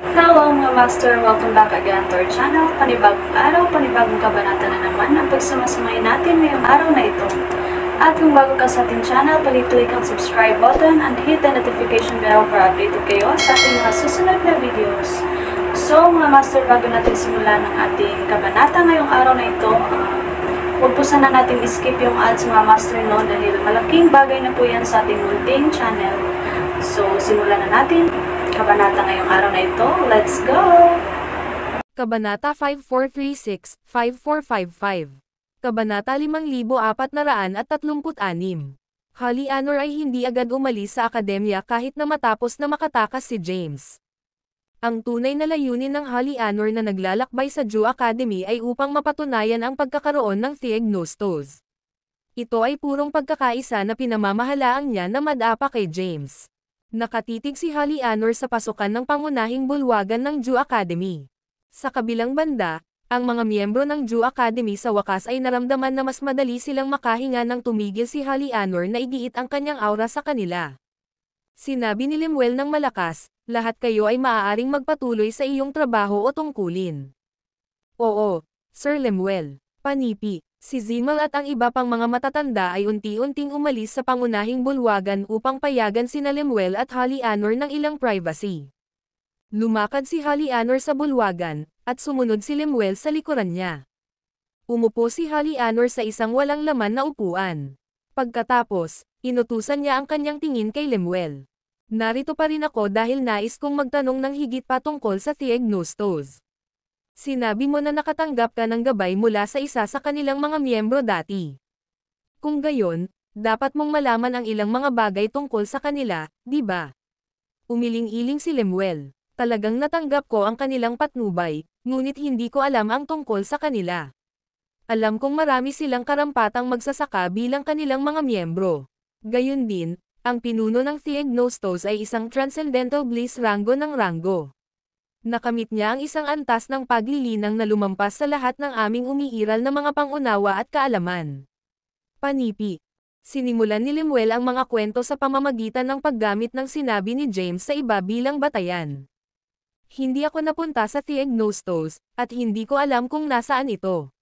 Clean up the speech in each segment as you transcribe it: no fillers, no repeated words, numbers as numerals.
Hello mga master! Welcome back again to our channel. Panibagong araw, panibagong kabanata na naman ang pagsamasamayin natin ngayong araw na ito. At kung bago ka sa ating channel, pag-click ang subscribe button and hit the notification bell para updated kayo sa ating mga susunod na videos. So mga master, bago natin simulan ang ating kabanata ngayong araw na ito, huwag po sana natin skip yung ads mga master no, dahil malaking bagay na po yan sa ating munting channel. So simulan na natin kabanata ngayong araw na ito. Let's go! Kabanata 5436-5455. Kabanata 5436. Holly Annor ay hindi agad umalis sa akademya kahit na matapos na makatakas si James. Ang tunay na layunin ng Holly Annor na naglalakbay sa Jew Academy ay upang mapatunayan ang pagkakaroon ng Theognostos. Ito ay purong pagkakaisa na pinamamahalaan niya na madapa kay James. Nakatitig si Holly Annor sa pasukan ng pangunahing bulwagan ng Jew Academy. Sa kabilang banda, ang mga miyembro ng Jew Academy sa wakas ay naramdaman na mas madali silang makahinga nang tumigil si Holly Annor na igiit ang kanyang aura sa kanila. Sinabi ni Lemuel ng malakas, lahat kayo ay maaaring magpatuloy sa iyong trabaho o tungkulin. Oo, Sir Lemuel. Panipi. Si Zimal at ang iba pang mga matatanda ay unti-unting umalis sa pangunahing bulwagan upang payagan sina Lemuel at Holly Annor ng ilang privacy. Lumakad si Holly Annor sa bulwagan, at sumunod si Lemuel sa likuran niya. Umupo si Holly Annor sa isang walang laman na upuan. Pagkatapos, inutusan niya ang kanyang tingin kay Lemuel. Narito pa rin ako dahil nais kong magtanong ng higit pa tungkol sa Theognostos. Sinabi mo na nakatanggap ka ng gabay mula sa isa sa kanilang mga miyembro dati. Kung gayon, dapat mong malaman ang ilang mga bagay tungkol sa kanila, di ba? Umiling-iling si Lemuel. Talagang natanggap ko ang kanilang patnubay, ngunit hindi ko alam ang tungkol sa kanila. Alam kong marami silang karampatang magsasaka bilang kanilang mga miyembro. Gayun din, ang pinuno ng Theognostos ay isang Transcendental Bliss rango ng rango. Nakamit niya ang isang antas ng paglilinang na lumampas sa lahat ng aming umiiral na mga pangunawa at kaalaman. Panipi. Sinimulan ni Lemuel ang mga kwento sa pamamagitan ng paggamit ng sinabi ni James sa iba bilang batayan. Hindi ako napunta sa Theognostos, at hindi ko alam kung nasaan ito.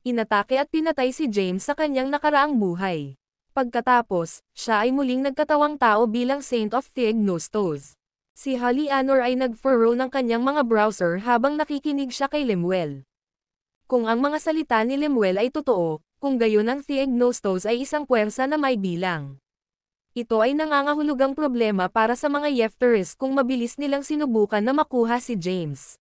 Inatake at pinatay si James sa kanyang nakaraang buhay. Pagkatapos, siya ay muling nagkatawang tao bilang Saint of Theognostos. Si Holly Annor ay nag-furrow ng kanyang mga browser habang nakikinig siya kay Lemuel. Kung ang mga salita ni Lemuel ay totoo, kung gayon ang Theognostos ay isang puwersa na may bilang. Ito ay nangangahulugang problema para sa mga Yefteris kung mabilis nilang sinubukan na makuha si James.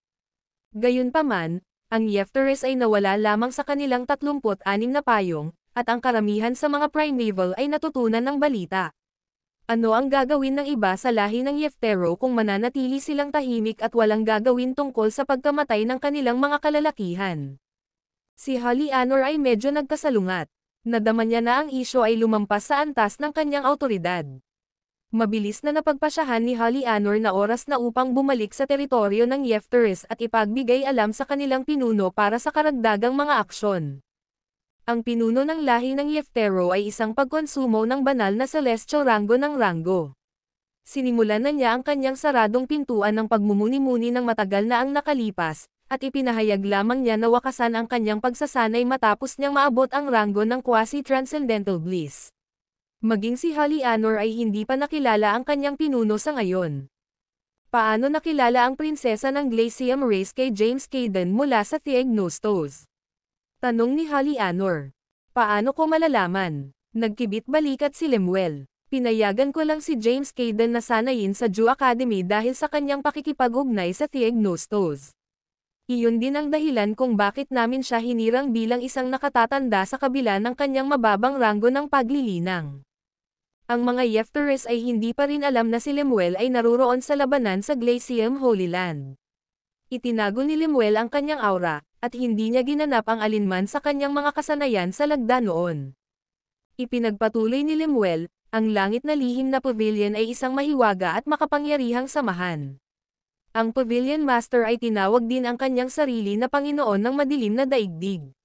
Gayunpaman, ang Yefteris ay nawala lamang sa kanilang 36 na payong, at ang karamihan sa mga primeval ay natutunan ng balita. Ano ang gagawin ng iba sa lahi ng Yeftero kung mananatili silang tahimik at walang gagawin tungkol sa pagkamatay ng kanilang mga kalalakihan? Si Holly Annor ay medyo nagkasalungat. Nadama niya na ang isyo ay lumampas sa antas ng kanyang awtoridad. Mabilis na napagpasyahan ni Holly Annor na oras na upang bumalik sa teritoryo ng Yefteris at ipagbigay alam sa kanilang pinuno para sa karagdagang mga aksyon. Ang pinuno ng lahi ng Yeftero ay isang pagkonsumo ng banal na celestial rango ng rango. Sinimulan na niya ang kanyang saradong pintuan ng pagmumuni-muni ng matagal na ang nakalipas, at ipinahayag lamang niya na wakasan ang kanyang pagsasanay matapos niyang maabot ang rango ng quasi-transcendental bliss. Maging si Holly Annor ay hindi pa nakilala ang kanyang pinuno sa ngayon. Paano nakilala ang prinsesa ng Glacium race kay James Caden mula sa Theognostos? Tanong ni Holly Annor. Paano ko malalaman? Nagkibit-balikat si Lemuel. Pinayagan ko lang si James Caden na sanayin sa Jew Academy dahil sa kanyang pakikipag-ugnay sa Theognostos. Iyon din ang dahilan kung bakit namin siya hinirang bilang isang nakatatanda sa kabila ng kanyang mababang rango ng paglilinang. Ang mga Yefteris ay hindi pa rin alam na si Lemuel ay naruroon sa labanan sa Glacium Holy Land. Itinago ni Lemuel ang kanyang aura, at hindi niya ginanap ang alinman sa kanyang mga kasanayan sa lagda noon. Ipinagpatuloy ni Lemuel, ang langit na lihim na pavilion ay isang mahiwaga at makapangyarihang samahan. Ang Pavilion Master ay tinawag din ang kanyang sarili na Panginoon ng madilim na daigdig.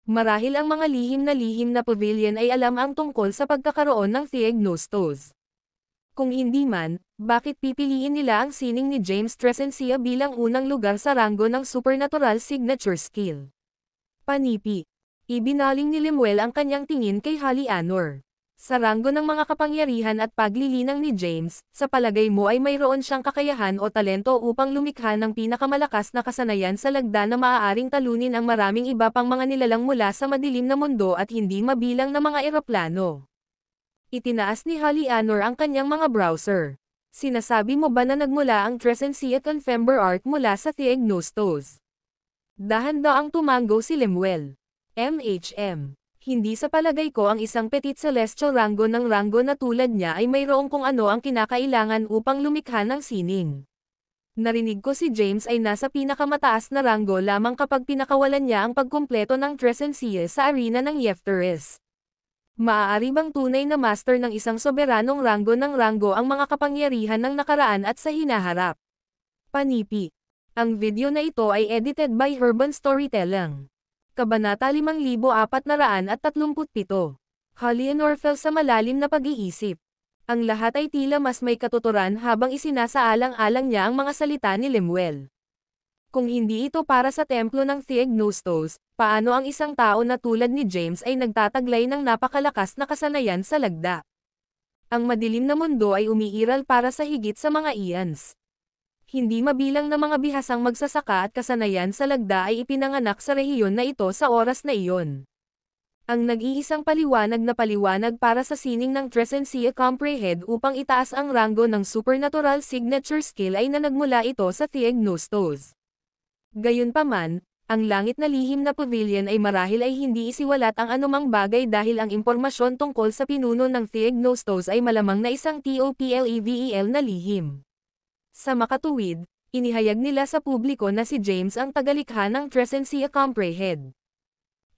Marahil ang mga lihim na pavilion ay alam ang tungkol sa pagkakaroon ng Theognostos. Kung hindi man, bakit pipiliin nila ang sining ni James Tresencia bilang unang lugar sa ranggo ng supernatural signature skill? Panipi. Ibinaling ni Lemuel ang kanyang tingin kay Holly Anor. Sa ranggo ng mga kapangyarihan at paglilinang ni James, sa palagay mo ay mayroon siyang kakayahan o talento upang lumikha ng pinakamalakas na kasanayan sa lagda na maaaring talunin ang maraming iba pang mga nilalang mula sa madilim na mundo at hindi mabilang na mga eroplano. Itinaas ni Holly Anor ang kanyang mga browser. Sinasabi mo ba na nagmula ang Tresencia Confember Art mula sa Theognostos? Dahan-daang tumango si Lemuel. MHM. Hindi sa palagay ko ang isang petit celestial ranggo na tulad niya ay mayroong kung ano ang kinakailangan upang lumikha ng sining. Narinig ko si James ay nasa pinakamataas na ranggo lamang kapag pinakawalan niya ang pagkumpleto ng Tresencia sa arena ng Yefteris. Maaari bang tunay na master ng isang soberanong ranggo ang mga kapangyarihan ng nakaraan at sa hinaharap? Panipi. Ang video na ito ay edited by Urban Storytelling. Kabanata 5437. Holly Anor fell sa malalim na pag-iisip. Ang lahat ay tila mas may katuturan habang isinasaalang-alang niya ang mga salita ni Lemuel. Kung hindi ito para sa templo ng Theognostos, paano ang isang tao na tulad ni James ay nagtataglay ng napakalakas na kasanayan sa lagda? Ang madilim na mundo ay umiiral para sa higit sa mga ians. Hindi mabilang na mga bihasang magsasaka at kasanayan sa lagda ay ipinanganak sa rehiyon na ito sa oras na iyon. Ang nag-iisang paliwanag para sa sining ng Tresencia Comprehensive upang itaas ang ranggo ng supernatural signature skill ay nagmula ito sa Theognostos. Gayunpaman, ang langit na lihim na pavilion ay marahil ay hindi isiwalat ang anumang bagay dahil ang impormasyon tungkol sa pinuno ng Theognostos ay malamang na isang TOPLEVEL na lihim. Sa makatuwid, inihayag nila sa publiko na si James ang tagalikha ng Tresencia Comprehensive.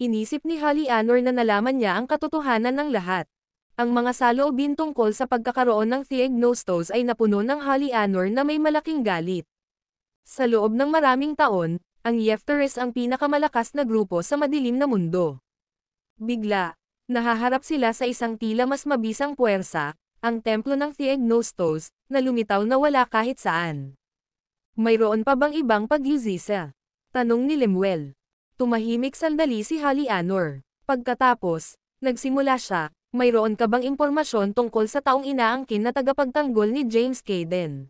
Inisip ni Holly Anor na nalaman niya ang katotohanan ng lahat. Ang mga saloobin tungkol sa pagkakaroon ng Theognostos ay napuno ng Holly Anor na may malaking galit. Sa loob ng maraming taon, ang Yefteris ang pinakamalakas na grupo sa madilim na mundo. Bigla, nahaharap sila sa isang tila mas mabisang puwersa, ang templo ng Theognostos, na lumitaw na wala kahit saan. Mayroon pa bang ibang pagyuzisa? Tanong ni Lemuel. Tumahimik sandali si Holly Anor. Pagkatapos, nagsimula siya, mayroon ka bang impormasyon tungkol sa taong inaangkin na tagapagtanggol ni James Caden?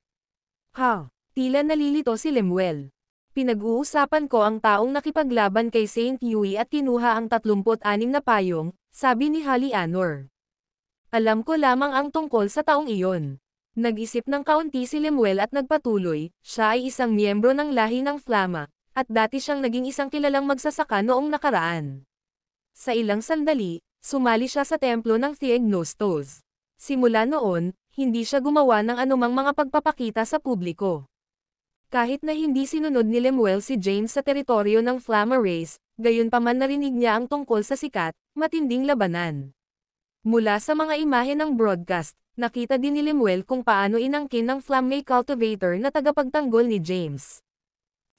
Ha? Tila nalilito si Lemuel. Pinag-uusapan ko ang taong nakipaglaban kay Saint Yui at kinuha ang 36 na payong, sabi ni Holly Anor. Alam ko lamang ang tungkol sa taong iyon. Nag-isip ng kaunti si Lemuel at nagpatuloy, siya ay isang miyembro ng lahi ng Flama, at dati siyang naging isang kilalang magsasaka noong nakaraan. Sa ilang sandali, sumali siya sa templo ng Theognostos. Simula noon, hindi siya gumawa ng anumang mga pagpapakita sa publiko. Kahit na hindi sinunod ni Lemuel si James sa teritoryo ng Flama race, gayunpaman narinig niya ang tungkol sa sikat, matinding labanan. Mula sa mga imahe ng broadcast, nakita din ni Lemuel kung paano inangkin ng Flamme cultivator na tagapagtanggol ni James.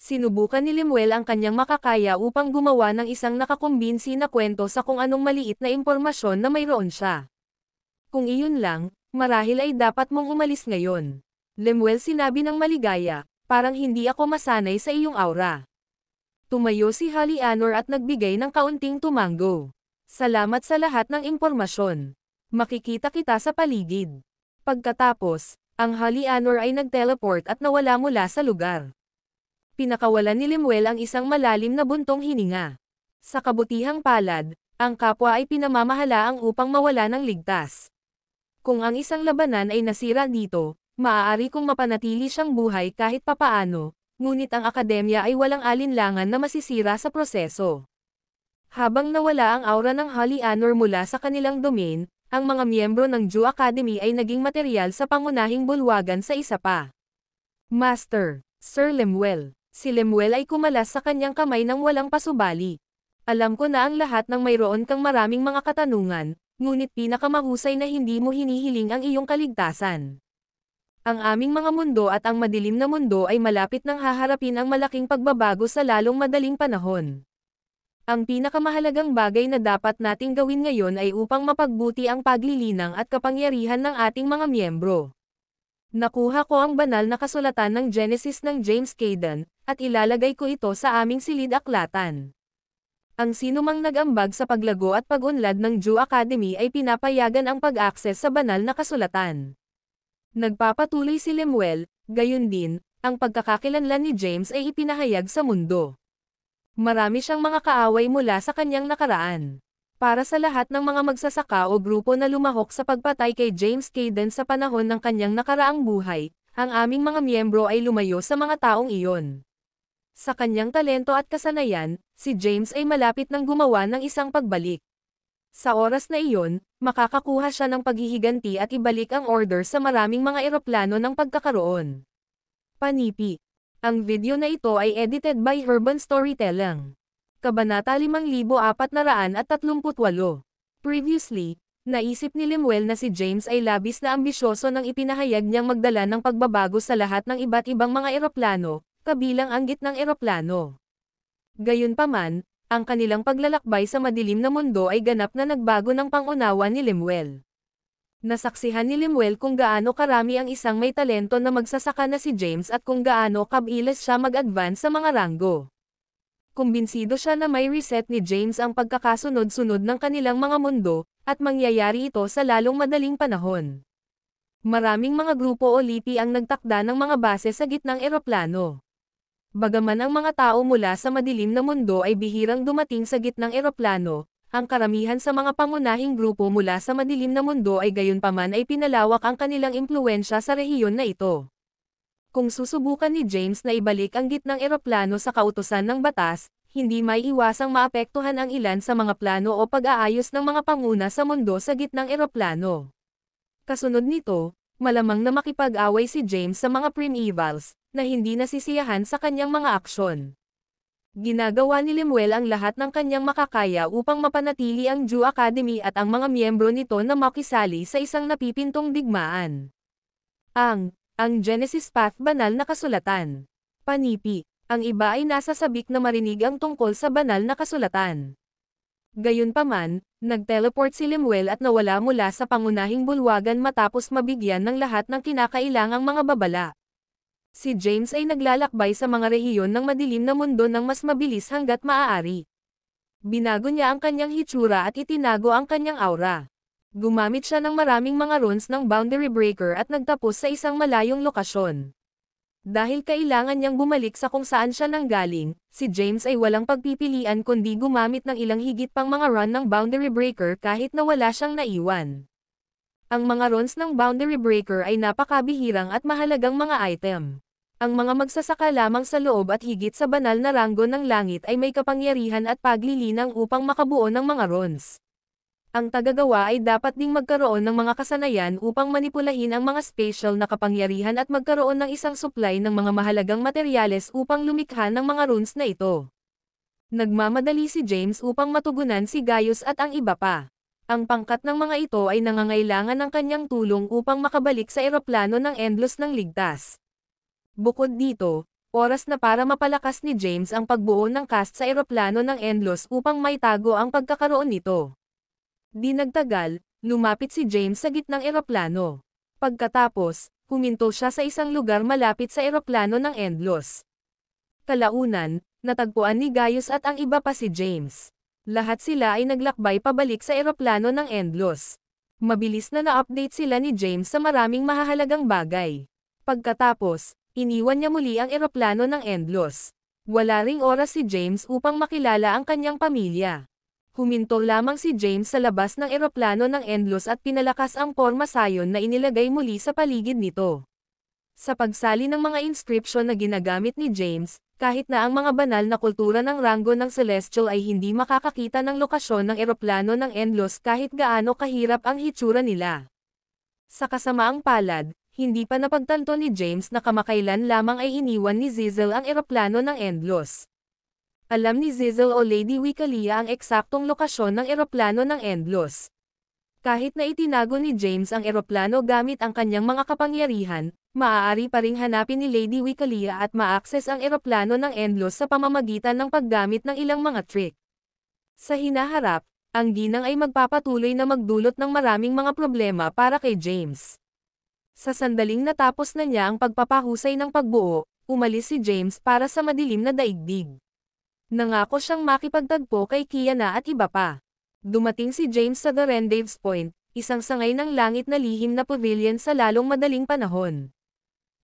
Sinubukan ni Lemuel ang kanyang makakaya upang gumawa ng isang nakakumbinsi na kwento sa kung anong maliit na impormasyon na mayroon siya. Kung iyon lang, marahil ay dapat mong umalis ngayon. Lemuel, sinabi ng maligaya, parang hindi ako masanay sa iyong aura. Tumayo si Holly Anor at nagbigay ng kaunting tumango. Salamat sa lahat ng impormasyon. Makikita kita sa paligid. Pagkatapos, ang Holly Anor ay nag-teleport at nawala mula sa lugar. Pinakawalan ni Lemuel ang isang malalim na buntong hininga. Sa kabutihang palad, ang kapwa ay pinamamahalaang upang mawala ng ligtas. Kung ang isang labanan ay nasira dito, maaari kong mapanatili siyang buhay kahit papaano, ngunit ang akademya ay walang alinlangan na masisira sa proseso. Habang nawala ang aura ng Holly Anor mula sa kanilang domain, ang mga miyembro ng Ju Academy ay naging materyal sa pangunahing bulwagan sa isa pa. Master, Sir Lemuel. Si Lemuel ay kumalas sa kanyang kamay nang walang pasubali. Alam ko na ang lahat ng mayroon kang maraming mga katanungan, ngunit pinakamahusay na hindi mo hinihiling ang iyong kaligtasan. Ang aming mga mundo at ang madilim na mundo ay malapit nang haharapin ang malaking pagbabago sa lalong madaling panahon. Ang pinakamahalagang bagay na dapat nating gawin ngayon ay upang mapagbuti ang paglilinang at kapangyarihan ng ating mga miyembro. Nakuha ko ang banal na kasulatan ng Genesis ng James Caden, at ilalagay ko ito sa aming silid-aklatan. Ang sinumang nag-ambag sa paglago at pag-unlad ng Jew Academy ay pinapayagan ang pag-akses sa banal na kasulatan. Nagpapatuloy si Lemuel, gayon din, ang pagkakakilanlan ni James ay ipinahayag sa mundo. Marami siyang mga kaaway mula sa kanyang nakaraan. Para sa lahat ng mga magsasaka o grupo na lumahok sa pagpatay kay James Caden sa panahon ng kanyang nakaraang buhay, ang aming mga miyembro ay lumayo sa mga taong iyon. Sa kanyang talento at kasanayan, si James ay malapit nang gumawa ng isang pagbalik. Sa oras na iyon, makakakuha siya ng paghihiganti at ibalik ang order sa maraming mga eroplano ng pagkakaroon. Panipi. Ang video na ito ay edited by Urban Storytelling. Kabanata 5438. Previously, naisip ni Lemuel na si James ay labis na ambisyoso nang ipinahayag niyang magdala ng pagbabago sa lahat ng iba't ibang mga eroplano, kabilang ang gitnang eroplano. Gayunpaman, ang kanilang paglalakbay sa madilim na mundo ay ganap na nagbago ng pangunawa ni Lemuel. Nasaksihan ni Lemuel kung gaano karami ang isang may talento na magsasaka na si James at kung gaano kabilis siya mag-advance sa mga ranggo. Kumbinsido siya na may reset ni James ang pagkakasunod-sunod ng kanilang mga mundo, at mangyayari ito sa lalong madaling panahon. Maraming mga grupo o lipi ang nagtakda ng mga base sa gitnang eroplano. Bagaman ang mga tao mula sa madilim na mundo ay bihirang dumating sa gitnang eroplano, ang karamihan sa mga pangunahing grupo mula sa madilim na mundo ay gayunpaman ay pinalawak ang kanilang impluwensya sa rehiyon na ito. Kung susubukan ni James na ibalik ang gitnang eroplano sa kautusan ng batas, hindi maiiwasang maapektuhan ang ilan sa mga plano o pag-aayos ng mga panguna sa mundo sa gitnang eroplano. Kasunod nito, malamang na makipag-away si James sa mga primevals, na hindi nasisiyahan sa kanyang mga aksyon. Ginagawa ni Lemuel ang lahat ng kanyang makakaya upang mapanatili ang Jew Academy at ang mga miyembro nito na makisali sa isang napipintong digmaan. Ang Genesis Path banal na kasulatan. Panipi. Ang iba ay nasa sabik na marinig ang tungkol sa banal na kasulatan. Gayunpaman, nag-teleport si Lemuel at nawala mula sa pangunahing bulwagan matapos mabigyan ng lahat ng kinakailangang mga babala. Si James ay naglalakbay sa mga rehiyon ng madilim na mundo ng mas mabilis hanggat maaari. Binago niya ang kanyang hitsura at itinago ang kanyang aura. Gumamit siya ng maraming mga runes ng Boundary Breaker at nagtapos sa isang malayong lokasyon. Dahil kailangan niyang bumalik sa kung saan siya nanggaling, si James ay walang pagpipilian kundi gumamit ng ilang higit pang mga run ng Boundary Breaker kahit na wala siyang naiwan. Ang mga runes ng Boundary Breaker ay napakabihirang at mahalagang mga item. Ang mga magsasaka lamang sa loob at higit sa banal na ranggo ng langit ay may kapangyarihan at paglilinang upang makabuo ng mga runes. Ang tagagawa ay dapat ding magkaroon ng mga kasanayan upang manipulahin ang mga spatial na kapangyarihan at magkaroon ng isang supply ng mga mahalagang materyales upang lumikha ng mga runes na ito. Nagmamadali si James upang matugunan si Gaius at ang iba pa. Ang pangkat ng mga ito ay nangangailangan ng kanyang tulong upang makabalik sa eroplano ng Endless ng ligtas. Bukod dito, oras na para mapalakas ni James ang pagbuo ng cast sa eroplano ng Endless upang maitago ang pagkakaroon nito. Di nagtagal, lumapit si James sa gitnang eroplano. Pagkatapos, huminto siya sa isang lugar malapit sa eroplano ng Endless. Kalaunan, natagpuan ni Gaius at ang iba pa si James. Lahat sila ay naglakbay pabalik sa eroplano ng Endless. Mabilis na na-update sila ni James sa maraming mahahalagang bagay. Pagkatapos, iniwan niya muli ang eroplano ng Endless. Wala ring oras si James upang makilala ang kanyang pamilya. Huminto lamang si James sa labas ng eroplano ng Endless at pinalakas ang pormasayon na inilagay muli sa paligid nito. Sa pagsali ng mga inscription na ginagamit ni James, kahit na ang mga banal na kultura ng ranggo ng Celestial ay hindi makakakita ng lokasyon ng eroplano ng Endless kahit gaano kahirap ang hitsura nila. Sa kasamaang palad, hindi pa napagtanto ni James na kamakailan lamang ay iniwan ni Zizel ang eroplano ng Endless. Alam ni Zizel o Lady Wikalia ang eksaktong lokasyon ng eroplano ng Endless. Kahit na itinago ni James ang eroplano gamit ang kanyang mga kapangyarihan, maaari pa ring hanapin ni Lady Wikalia at ma-access ang eroplano ng Endless sa pamamagitan ng paggamit ng ilang mga trick. Sa hinaharap, ang ginang ay magpapatuloy na magdulot ng maraming mga problema para kay James. Sa sandaling natapos na niya ang pagpapahusay ng pagbuo, umalis si James para sa madilim na daigdig. Nangako siyang makipagtagpo kay Kiana at iba pa. Dumating si James sa The Rendaves Point, isang sangay ng langit na lihim na pavilion sa lalong madaling panahon.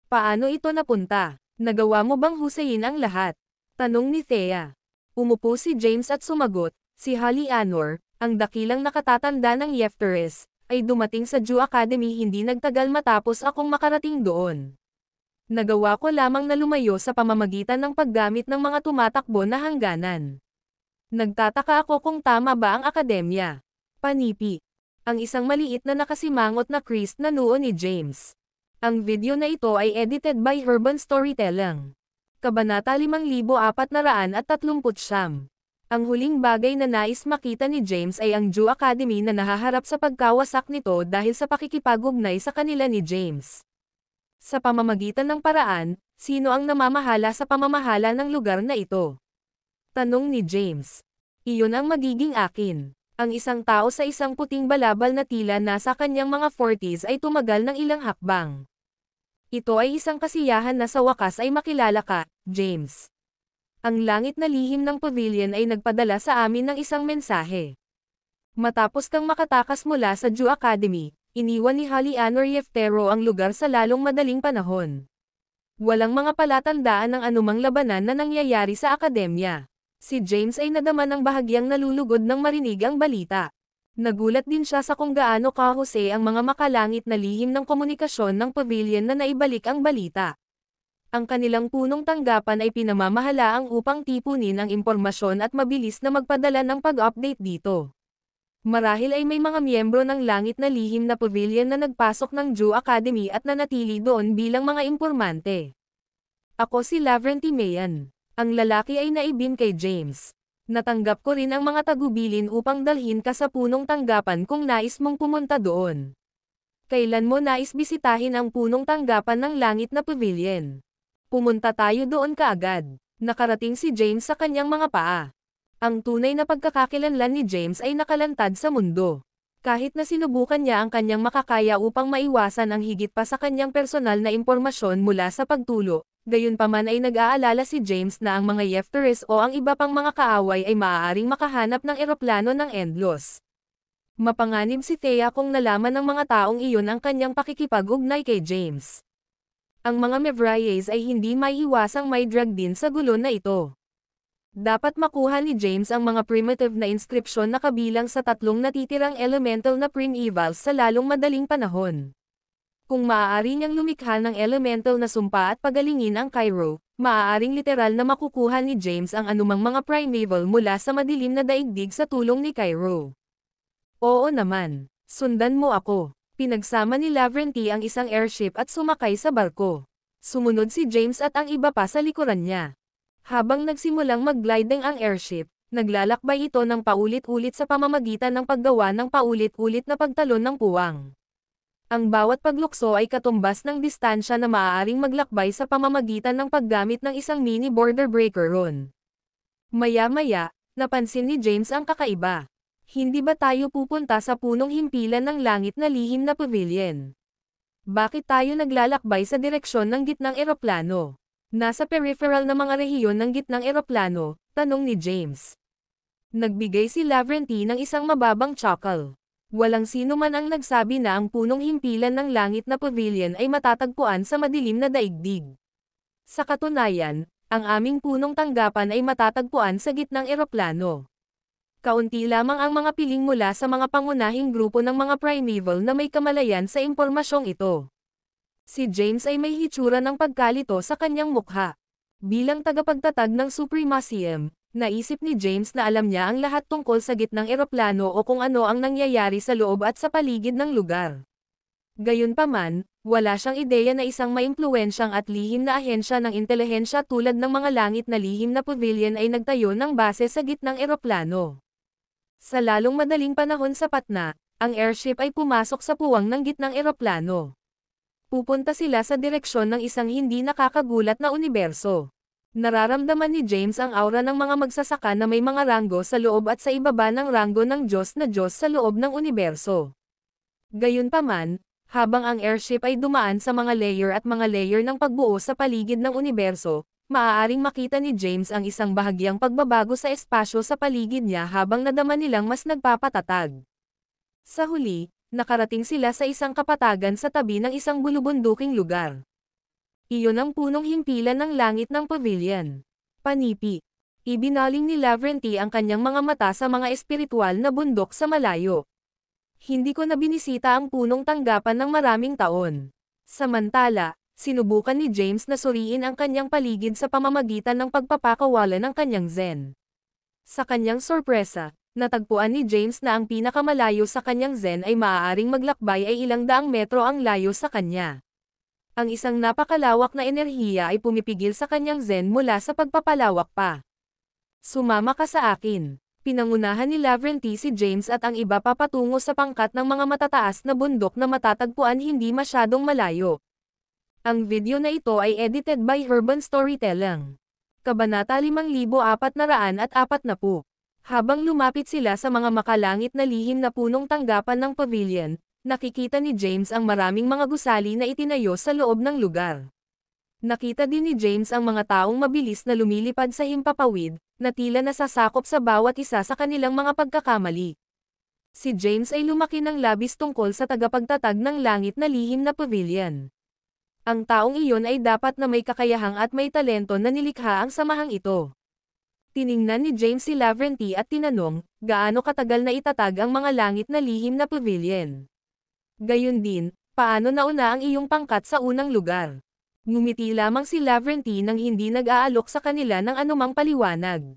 Paano ito napunta? Nagawa mo bang husayin ang lahat? Tanong ni Thea. Umupo si James at sumagot, si Halianor, ang dakilang nakatatanda ng Yefteres, ay dumating sa Jew Academy hindi nagtagal matapos akong makarating doon. Nagawa ko lamang na lumayo sa pamamagitan ng paggamit ng mga tumatakbo na hangganan. Nagtataka ako kung tama ba ang akademya. Panipi. Ang isang maliit na nakasimangot na Christ na noo ni James. Ang video na ito ay edited by Urban Storytelling. Kabanata 5439. Ang huling bagay na nais makita ni James ay ang Jew Academy na nahaharap sa pagkawasak nito dahil sa pakikipag-ugnay sa kanila ni James. Sa pamamagitan ng paraan, sino ang namamahala sa pamamahala ng lugar na ito? Tanong ni James. Iyon ang magiging akin. Ang isang tao sa isang puting balabal na tila nasa kanyang mga 40s ay tumagal ng ilang hakbang. Ito ay isang kasiyahan na sa wakas ay makilala ka, James. Ang langit na lihim ng pavilion ay nagpadala sa amin ng isang mensahe. Matapos kang makatakas mula sa Jew Academy, iniwan ni Halianor Yeftero ang lugar sa lalong madaling panahon. Walang mga palatandaan ng anumang labanan na nangyayari sa akademya. Si James ay nadama ng bahagyang nalulugod nang marinig ang balita. Nagulat din siya sa kung gaano kahusay ang mga makalangit na lihim ng komunikasyon ng pavilion na naibalik ang balita. Ang kanilang punong tanggapan ay pinamamahalaang upang tipunin ang impormasyon at mabilis na magpadala ng pag-update dito. Marahil ay may mga miyembro ng langit na lihim na pavilion na nagpasok ng Jew Academy at nanatili doon bilang mga impormante. Ako si Lavrenti Mayan. Ang lalaki ay naibin kay James. Natanggap ko rin ang mga tagubilin upang dalhin ka sa punong tanggapan kung nais mong pumunta doon. Kailan mo nais bisitahin ang punong tanggapan ng langit na pavilion? Pumunta tayo doon kaagad. Nakarating si James sa kanyang mga paa. Ang tunay na pagkakakilanlan ni James ay nakalantad sa mundo. Kahit na sinubukan niya ang kanyang makakaya upang maiwasan ang higit pa sa kanyang personal na impormasyon mula sa pagtulo, gayunpaman ay nag-aalala si James na ang mga Yefteres o ang iba pang mga kaaway ay maaaring makahanap ng eroplano ng Endlos. Mapanganib si Thea kung nalaman ng mga taong iyon ang kanyang pakikipag-ugnay kay James. Ang mga Mevriers ay hindi maiiwasang may drag din sa gulo na ito. Dapat makuha ni James ang mga primitive na inskripsyon na kabilang sa tatlong natitirang elemental na primevals sa lalong madaling panahon. Kung maaari niyang lumikha ng elemental na sumpa at pagalingin ang Cairo, maaaring literal na makukuha ni James ang anumang mga primeval mula sa madilim na daigdig sa tulong ni Cairo. Oo naman, sundan mo ako. Pinagsama ni Lavrenti ang isang airship at sumakay sa barko. Sumunod si James at ang iba pa sa likuran niya. Habang nagsimulang mag-gliding ang airship, naglalakbay ito ng paulit-ulit sa pamamagitan ng paggawa ng paulit-ulit na pagtalon ng puwang. Ang bawat paglukso ay katumbas ng distansya na maaaring maglakbay sa pamamagitan ng paggamit ng isang mini border breaker ron. Maya-maya, napansin ni James ang kakaiba. Hindi ba tayo pupunta sa punong himpilan ng langit na lihim na pavilion? Bakit tayo naglalakbay sa direksyon ng gitnang eroplano? Nasa peripheral na mga rehiyon ng gitnang eroplano, tanong ni James. Nagbigay si Lavrenti ng isang mababang chuckle. Walang sino man ang nagsabi na ang punong himpilan ng langit na pavilion ay matatagpuan sa madilim na daigdig. Sa katunayan, ang aming punong tanggapan ay matatagpuan sa gitnang eroplano. Kaunti lamang ang mga piling mula sa mga pangunahing grupo ng mga primeval na may kamalayan sa impormasyong ito. Si James ay may hitsura ng pagkalito sa kanyang mukha. Bilang tagapagtatag ng Supremacium, naisip ni James na alam niya ang lahat tungkol sa gitnang eroplano o kung ano ang nangyayari sa loob at sa paligid ng lugar. Gayunpaman, wala siyang ideya na isang maimpluwensyang at lihim na ahensya ng intelihensya tulad ng mga langit na lihim na pavilion ay nagtayo ng base sa gitnang eroplano. Sa lalong madaling panahon sapat na, ang airship ay pumasok sa puwang ng gitnang eroplano. Pupunta sila sa direksyon ng isang hindi nakakagulat na universo. Nararamdaman ni James ang aura ng mga magsasaka na may mga ranggo sa loob at sa ibaba ng ranggo ng Diyos na Diyos sa loob ng universo. Gayunpaman, habang ang airship ay dumaan sa mga layer ng pagbuo sa paligid ng universo, maaaring makita ni James ang isang bahagyang pagbabago sa espasyo sa paligid niya habang nadama nilang mas nagpapatatag. Sa huli, nakarating sila sa isang kapatagan sa tabi ng isang bulubunduking lugar. Iyon ang punong himpilan ng langit ng pavilion. Panipi. Ibinaling ni Lavrenti ang kanyang mga mata sa mga espiritual na bundok sa malayo. Hindi ko na binisita ang punong tanggapan ng maraming taon. Samantala, sinubukan ni James na suriin ang kanyang paligid sa pamamagitan ng pagpapakawala ng kanyang zen. Sa kanyang sorpresa, natagpuan ni James na ang pinakamalayo sa kanyang zen ay maaaring maglakbay ay ilang daang metro ang layo sa kanya. Ang isang napakalawak na enerhiya ay pumipigil sa kanyang zen mula sa pagpapalawak pa. Sumama ka sa akin. Pinangunahan ni Lavrenti si James at ang iba papatungo sa pangkat ng mga matataas na bundok na matatagpuan hindi masyadong malayo. Ang video na ito ay edited by Urban Storytelling. Kabanata 5440. Habang lumapit sila sa mga makalangit na lihim na punong tanggapan ng pavilion, nakikita ni James ang maraming mga gusali na itinayo sa loob ng lugar. Nakita din ni James ang mga taong mabilis na lumilipad sa himpapawid, na tila nasasakop sa bawat isa sa kanilang mga pagkakamali. Si James ay lumaki ng labis tungkol sa tagapagtatag ng langit na lihim na pavilion. Ang taong iyon ay dapat na may kakayahang at may talento na nilikha ang samahang ito. Tiningnan ni James si Lavrenti at tinanong, gaano katagal na itatag ang mga langit na lihim na pavilion? Gayun din, paano nauna ang iyong pangkat sa unang lugar? Ngumiti lamang si Lavrenti nang hindi nag-aalok sa kanila ng anumang paliwanag.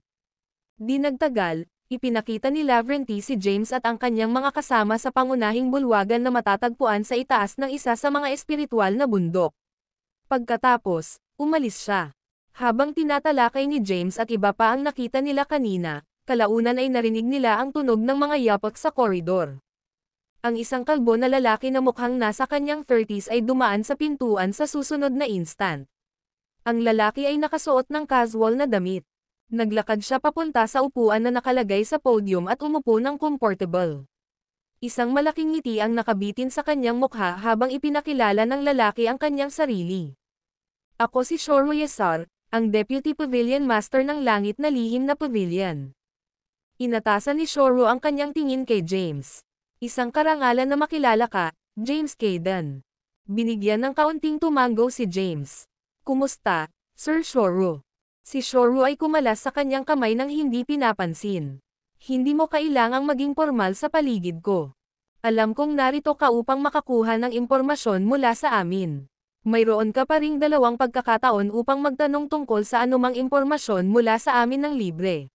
Di nagtagal, ipinakita ni Lavrenti si James at ang kanyang mga kasama sa pangunahing bulwagan na matatagpuan sa itaas ng isa sa mga espiritual na bundok. Pagkatapos, umalis siya. Habang tinatalakay ni James at iba pa ang nakita nila kanina, kalaunan ay narinig nila ang tunog ng mga yapak sa koridor. Ang isang kalbo na lalaki na mukhang nasa kanyang 30s ay dumaan sa pintuan sa susunod na instant. Ang lalaki ay nakasuot ng casual na damit. Naglakad siya papunta sa upuan na nakalagay sa podium at umupo ng comfortable. Isang malaking ngiti ang nakabitin sa kanyang mukha habang ipinakilala ng lalaki ang kanyang sarili. Ako si Shoro Yesar, ang Deputy Pavilion Master ng Langit na Lihim na Pavilion. Inatasan ni Shoro ang kanyang tingin kay James. Isang karangalan na makilala ka, James Caden. Binigyan ng kaunting tumango si James. Kumusta, Sir Shoro? Si Shoro ay kumalas sa kanyang kamay nang hindi pinapansin. Hindi mo kailangang maging formal sa paligid ko. Alam kong narito ka upang makakuha ng impormasyon mula sa amin. Mayroon ka pa ring 2 pagkakataon upang magtanong tungkol sa anumang impormasyon mula sa amin ng libre.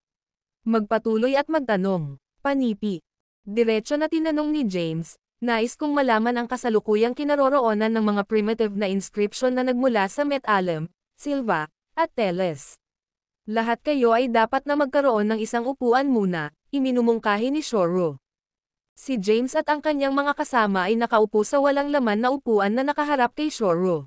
Magpatuloy at magtanong. Panipi. Diretso na tinanong ni James, nais kong malaman ang kasalukuyang kinaroroonan ng mga primitive na inscription na nagmula sa Met-Alem, Silva, at Teles. Lahat kayo ay dapat na magkaroon ng isang upuan muna, iminumungkahi ni Shoro. Si James at ang kanyang mga kasama ay nakaupo sa walang laman na upuan na nakaharap kay Shoro.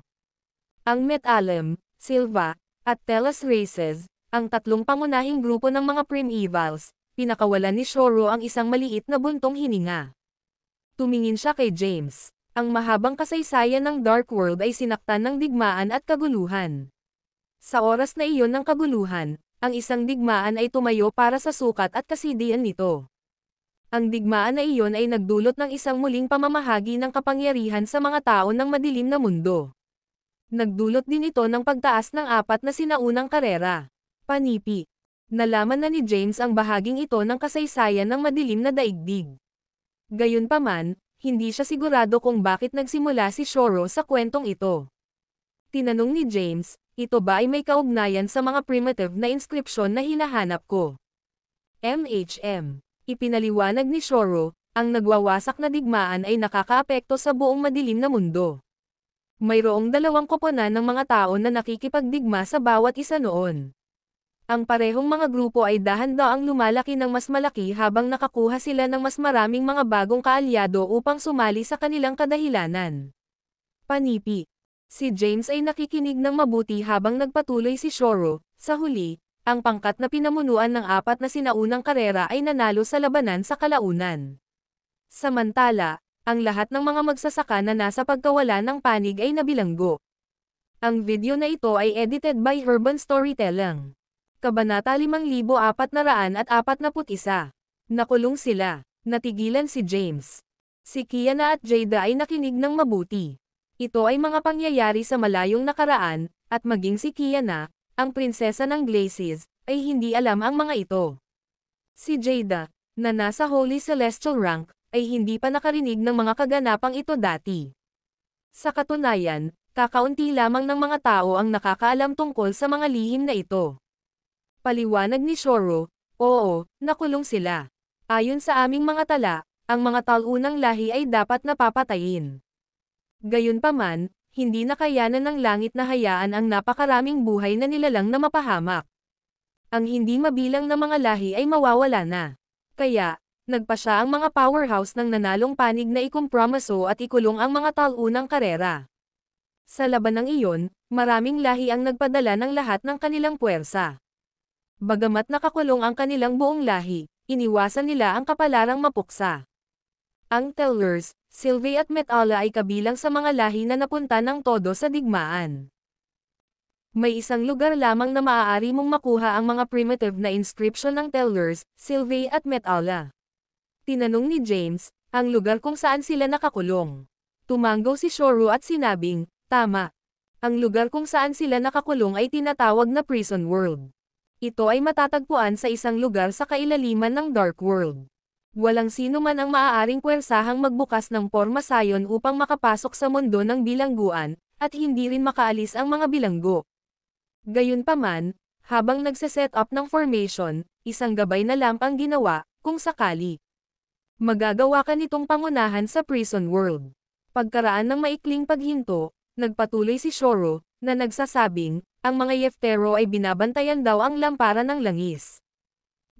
Ang Met-Alem, Silva, at Teles races, ang 3 pangunahing grupo ng mga primevals, pinakawalan ni Shoro ang isang maliit na buntong hininga. Tumingin siya kay James. Ang mahabang kasaysayan ng Dark World ay sinaktan ng digmaan at kaguluhan. Sa oras na iyon ng kaguluhan, ang isang digmaan ay tumayo para sa sukat at kasidian nito. Ang digmaan na iyon ay nagdulot ng isang muling pamamahagi ng kapangyarihan sa mga tao ng madilim na mundo. Nagdulot din ito ng pagtaas ng 4 na sinaunang karera. Panipi. Nalaman na ni James ang bahaging ito ng kasaysayan ng madilim na daigdig. Gayunpaman, hindi siya sigurado kung bakit nagsimula si Shoro sa kwentong ito. Tinanong ni James, ito ba ay may kaugnayan sa mga primitive na inskripsyon na hinahanap ko? Ipinaliwanag ni Shoro, ang nagwawasak na digmaan ay nakakaapekto sa buong madilim na mundo. Mayroong 2 koponan ng mga tao na nakikipagdigma sa bawat isa noon. Ang parehong mga grupo ay dahan-daang lumalaki ng mas malaki habang nakakuha sila ng mas maraming mga bagong kaalyado upang sumali sa kanilang kadahilanan. Panipi. Si James ay nakikinig ng mabuti habang nagpatuloy si Shoro. Sa huli, ang pangkat na pinamunuan ng 4 na sinaunang karera ay nanalo sa labanan sa kalaunan. Samantala, ang lahat ng mga magsasaka na nasa pagkawala ng panig ay nabilanggo. Ang video na ito ay edited by Urban Storytelling. Kabanata 5441. Nakulong sila. Natigilan si James. Si Kiana at Jada ay nakinig ng mabuti. Ito ay mga pangyayari sa malayong nakaraan, at maging si Kiana, ang prinsesa ng Glacis, ay hindi alam ang mga ito. Si Jada, na nasa Holy Celestial rank, ay hindi pa nakarinig ng mga kaganapang ito dati. Sa katunayan, kakaunti lamang ng mga tao ang nakakaalam tungkol sa mga lihim na ito. Paliwanag ni Shoro, oo, nakulong sila. Ayon sa aming mga tala, ang mga talunang lahi ay dapat napapatayin. Gayunpaman, hindi nakayanan ng langit na hayaan ang napakaraming buhay na nilalang na mapahamak. Ang hindi mabilang na mga lahi ay mawawala na. Kaya, nagpa siya ang mga powerhouse ng nanalong panig na ikumpromiso at ikulong ang mga talunang karera. Sa labanang iyon, maraming lahi ang nagpadala ng lahat ng kanilang puwersa. Bagamat nakakulong ang kanilang buong lahi, iniwasan nila ang kapalarang mapuksa. Ang Tellers, Sylvie at Metala ay kabilang sa mga lahi na napunta ng todo sa digmaan. May isang lugar lamang na maaari mong makuha ang mga primitive na inscription ng Tellers, Sylvie at Metala. Tinanong ni James, ang lugar kung saan sila nakakulong. Tumanggo si Shoro at sinabing, tama. Ang lugar kung saan sila nakakulong ay tinatawag na Prison World. Ito ay matatagpuan sa isang lugar sa kailaliman ng Dark World. Walang sino man ang maaaring puwersahang magbukas ng porma sayon upang makapasok sa mundo ng bilangguan, at hindi rin makaalis ang mga bilanggo. Gayunpaman, habang nagse-set up ng formation, isang gabay na lamp ang ginawa, kung sakali. Magagawa ka nitong pangunahan sa Prison World. Pagkaraan ng maikling paghinto, nagpatuloy si Shoro, na nagsasabing, ang mga Yeftero ay binabantayan daw ang lamparan ng langis.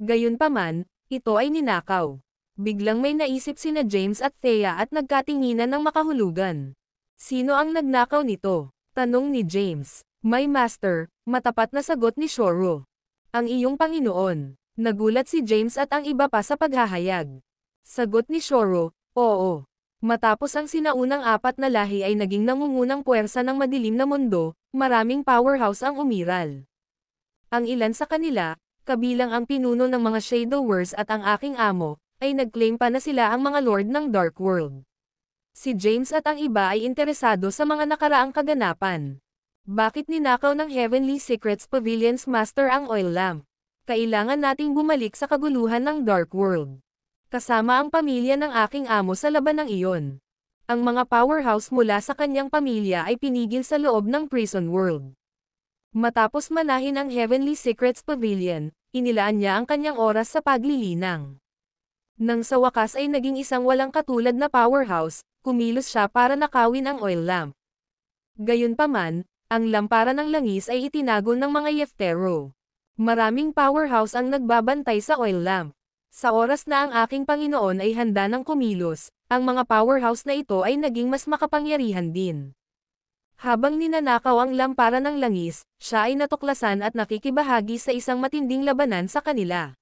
Gayunpaman, ito ay ninakaw. Biglang may naisip sina James at Thea at nagkatinginan ng makahulugan. Sino ang nagnakaw nito? Tanong ni James. My master, matapat na sagot ni Shoro. Ang iyong Panginoon. Nagulat si James at ang iba pa sa paghahayag. Sagot ni Shoro, oo. Matapos ang sinaunang 4 na lahi ay naging nangungunang puwersa ng madilim na mundo, maraming powerhouse ang umiral. Ang ilan sa kanila, kabilang ang pinuno ng mga Shadowers at ang aking amo, ay nag-claim pa na sila ang mga Lord ng Dark World. Si James at ang iba ay interesado sa mga nakaraang kaganapan. Bakit ninakaw ng Heavenly Secrets Pavilion's Master ang oil lamp? Kailangan nating bumalik sa kaguluhan ng Dark World. Kasama ang pamilya ng aking amo sa labanang iyon. Ang mga powerhouse mula sa kanyang pamilya ay pinigil sa loob ng Prison World. Matapos manahin ang Heavenly Secrets Pavilion, inilaan niya ang kanyang oras sa paglilinang. Nang sa wakas ay naging isang walang katulad na powerhouse, kumilos siya para nakawin ang oil lamp. Gayunpaman, ang lampara ng langis ay itinago ng mga Yeftero. Maraming powerhouse ang nagbabantay sa oil lamp. Sa oras na ang aking Panginoon ay handa ng kumilos, ang mga powerhouse na ito ay naging mas makapangyarihan din. Habang ninanakaw ang lampara ng langis, siya ay natuklasan at nakikibahagi sa isang matinding labanan sa kanila.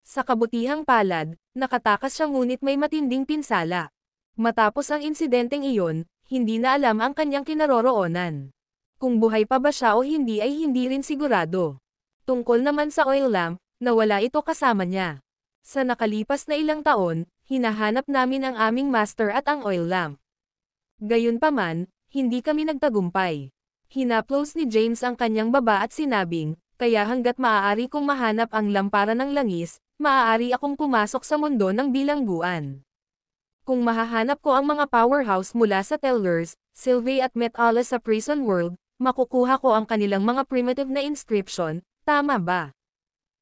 Sa kabutihang palad, nakatakas siya ngunit may matinding pinsala. Matapos ang insidenteng iyon, hindi na alam ang kanyang kinaroroonan. Kung buhay pa ba siya o hindi ay hindi rin sigurado. Tungkol naman sa oil lamp, nawala ito kasama niya. Sa nakalipas na ilang taon, hinahanap namin ang aming master at ang oil lamp. Gayunpaman, hindi kami nagtagumpay. Hinaplos ni James ang kanyang baba at sinabing, kaya hanggat maaari kong mahanap ang lampara ng langis, maaari akong pumasok sa mundo ng bilangguan. Kung mahahanap ko ang mga powerhouse mula sa Tellers, Sylvie at Metala sa Prison World, makukuha ko ang kanilang mga primitive na inscription, tama ba?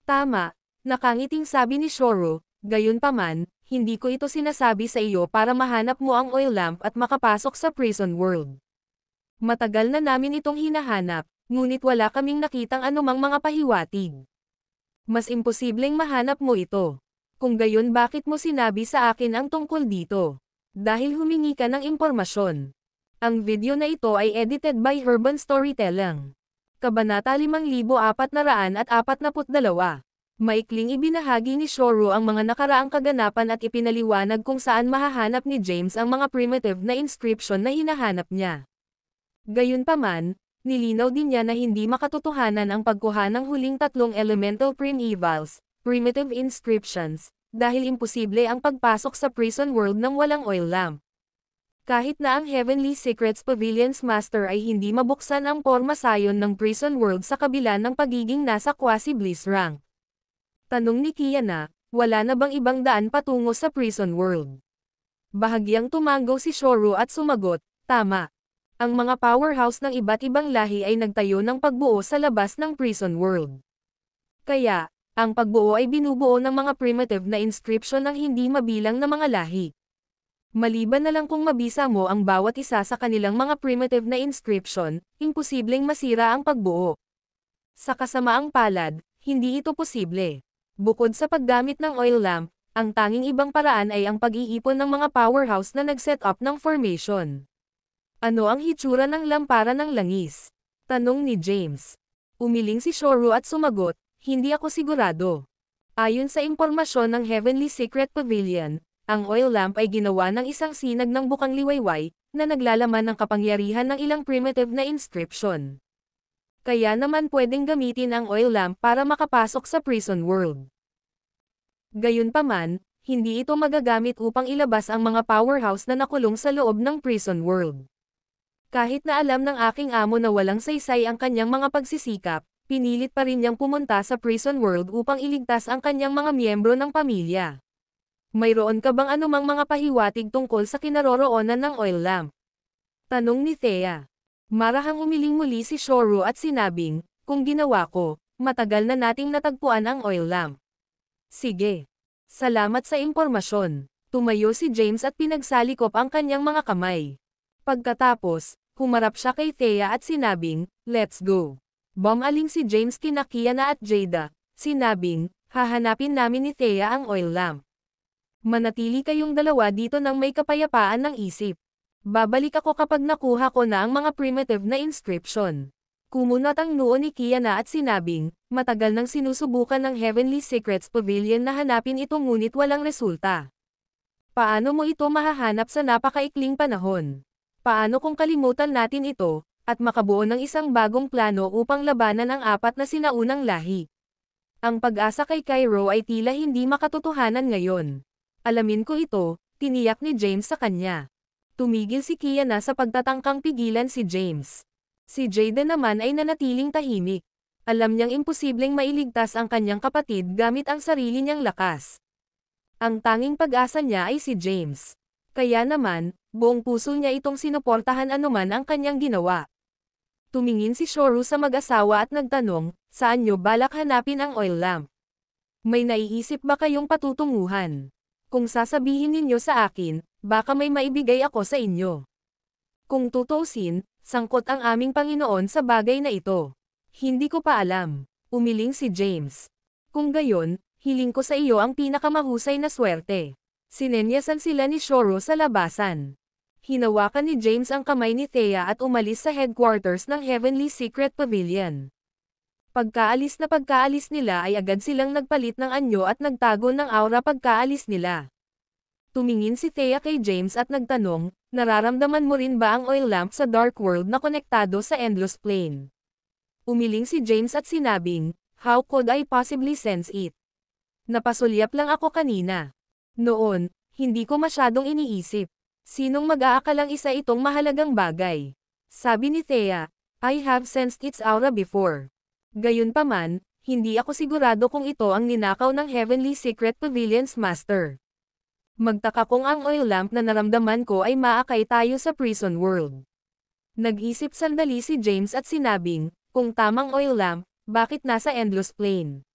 Tama, nakangiting sabi ni Shoro, gayunpaman, hindi ko ito sinasabi sa iyo para mahanap mo ang oil lamp at makapasok sa Prison World. Matagal na namin itong hinahanap, ngunit wala kaming nakitang anumang mga pahiwatig. Mas imposibleng mahanap mo ito. Kung gayon bakit mo sinabi sa akin ang tungkol dito? Dahil humingi ka ng impormasyon. Ang video na ito ay edited by Urban Storytelling. Kabanata 5442. Maikling ibinahagi ni Shoro ang mga nakaraang kaganapan at ipinaliwanag kung saan mahahanap ni James ang mga primitive na inscription na hinahanap niya. Gayunpaman, nilinaw din niya na hindi makatotohanan ang pagkuha ng huling tatlong elemental primevals, primitive inscriptions, dahil imposible ang pagpasok sa prison world ng walang oil lamp. Kahit na ang Heavenly Secrets Pavilion's Master ay hindi mabuksan ang porma sayon ng prison world sa kabila ng pagiging nasa quasi-bliss rank. Tanong ni Kiana, wala na bang ibang daan patungo sa prison world? Bahagyang tumango si Shoro at sumagot, tama. Ang mga powerhouse ng iba't ibang lahi ay nagtayo ng pagbuo sa labas ng prison world. Kaya, ang pagbuo ay binubuo ng mga primitive na inscription ng hindi mabilang na mga lahi. Maliban na lang kung mabisa mo ang bawat isa sa kanilang mga primitive na inscription, imposibleng masira ang pagbuo. Sa kasamaang palad, hindi ito posible. Bukod sa paggamit ng oil lamp, ang tanging ibang paraan ay ang pag-iipon ng mga powerhouse na nag-set up ng formation. Ano ang hitsura ng lampara ng langis? Tanong ni James. Umiling si Shoro at sumagot, hindi ako sigurado. Ayon sa impormasyon ng Heavenly Secret Pavilion, ang oil lamp ay ginawa ng isang sinag ng bukang liwayway, na naglalaman ng kapangyarihan ng ilang primitive na inscription. Kaya naman pwedeng gamitin ang oil lamp para makapasok sa prison world. Gayunpaman, hindi ito magagamit upang ilabas ang mga powerhouse na nakulong sa loob ng prison world. Kahit na alam ng aking amo na walang saysay ang kanyang mga pagsisikap, pinilit pa rin niyang pumunta sa prison world upang iligtas ang kanyang mga miyembro ng pamilya. Mayroon ka bang anumang mga pahiwatig tungkol sa kinaroroonan ng oil lamp? Tanong ni Thea. Marahang umiling muli si Shoro at sinabing, kung ginawa ko, matagal na nating natagpuan ang oil lamp. Sige. Salamat sa impormasyon. Tumayo si James at pinagsalikop ang kanyang mga kamay. Pagkatapos, humarap siya kay Thea at sinabing, let's go. Bumaling si James kina Kiana at Jada, sinabing, hahanapin namin ni Thea ang oil lamp. Manatili kayong dalawa dito nang may kapayapaan ng isip. Babalik ako kapag nakuha ko na ang mga primitive na inscription. Kumunat ang noo ni Kiana at sinabing, matagal nang sinusubukan ng Heavenly Secrets Pavilion na hanapin ito ngunit walang resulta. Paano mo ito mahahanap sa napakaikling panahon? Paano kung kalimutan natin ito, at makabuo ng isang bagong plano upang labanan ang apat na sinaunang lahi? Ang pag-asa kay Cairo ay tila hindi makatotohanan ngayon. Alamin ko ito, tiniyak ni James sa kanya. Tumigil si Kiana sa pagtatangkang pigilan si James. Si Jada naman ay nanatiling tahimik. Alam niyang imposibleng mailigtas ang kanyang kapatid gamit ang sarili niyang lakas. Ang tanging pag-asa niya ay si James. Kaya naman, buong puso niya itong sinuportahan anuman ang kanyang ginawa. Tumingin si Shoro sa mag-asawa at nagtanong, saan niyo balak hanapin ang oil lamp? May naiisip ba kayong patutunguhan? Kung sasabihin ninyo sa akin, baka may maibigay ako sa inyo. Kung tutuusin, sangkot ang aming Panginoon sa bagay na ito. Hindi ko pa alam. Umiling si James. Kung gayon, hiling ko sa iyo ang pinakamahusay na swerte. Sinenyasan sila ni Shoro sa labasan. Hinawakan ni James ang kamay ni Thea at umalis sa headquarters ng Heavenly Secret Pavilion. Pagkaalis nila ay agad silang nagpalit ng anyo at nagtago ng aura pagkaalis nila. Tumingin si Thea kay James at nagtanong, nararamdaman mo rin ba ang oil lamp sa dark world na konektado sa endless plane? Umiling si James at sinabing, how could I possibly sense it? Napasulyap lang ako kanina. Noon, hindi ko masyadong iniisip. Sinong mag-aakalang isa itong mahalagang bagay? Sabi ni Thea, I have sensed its aura before. Gayunpaman, hindi ako sigurado kung ito ang ninakaw ng Heavenly Secret Pavilion's Master. Magtaka kung ang oil lamp na naramdaman ko ay maakay tayo sa prison world. Nag-isip sandali si James at sinabing, kung tamang oil lamp, bakit nasa endless plane?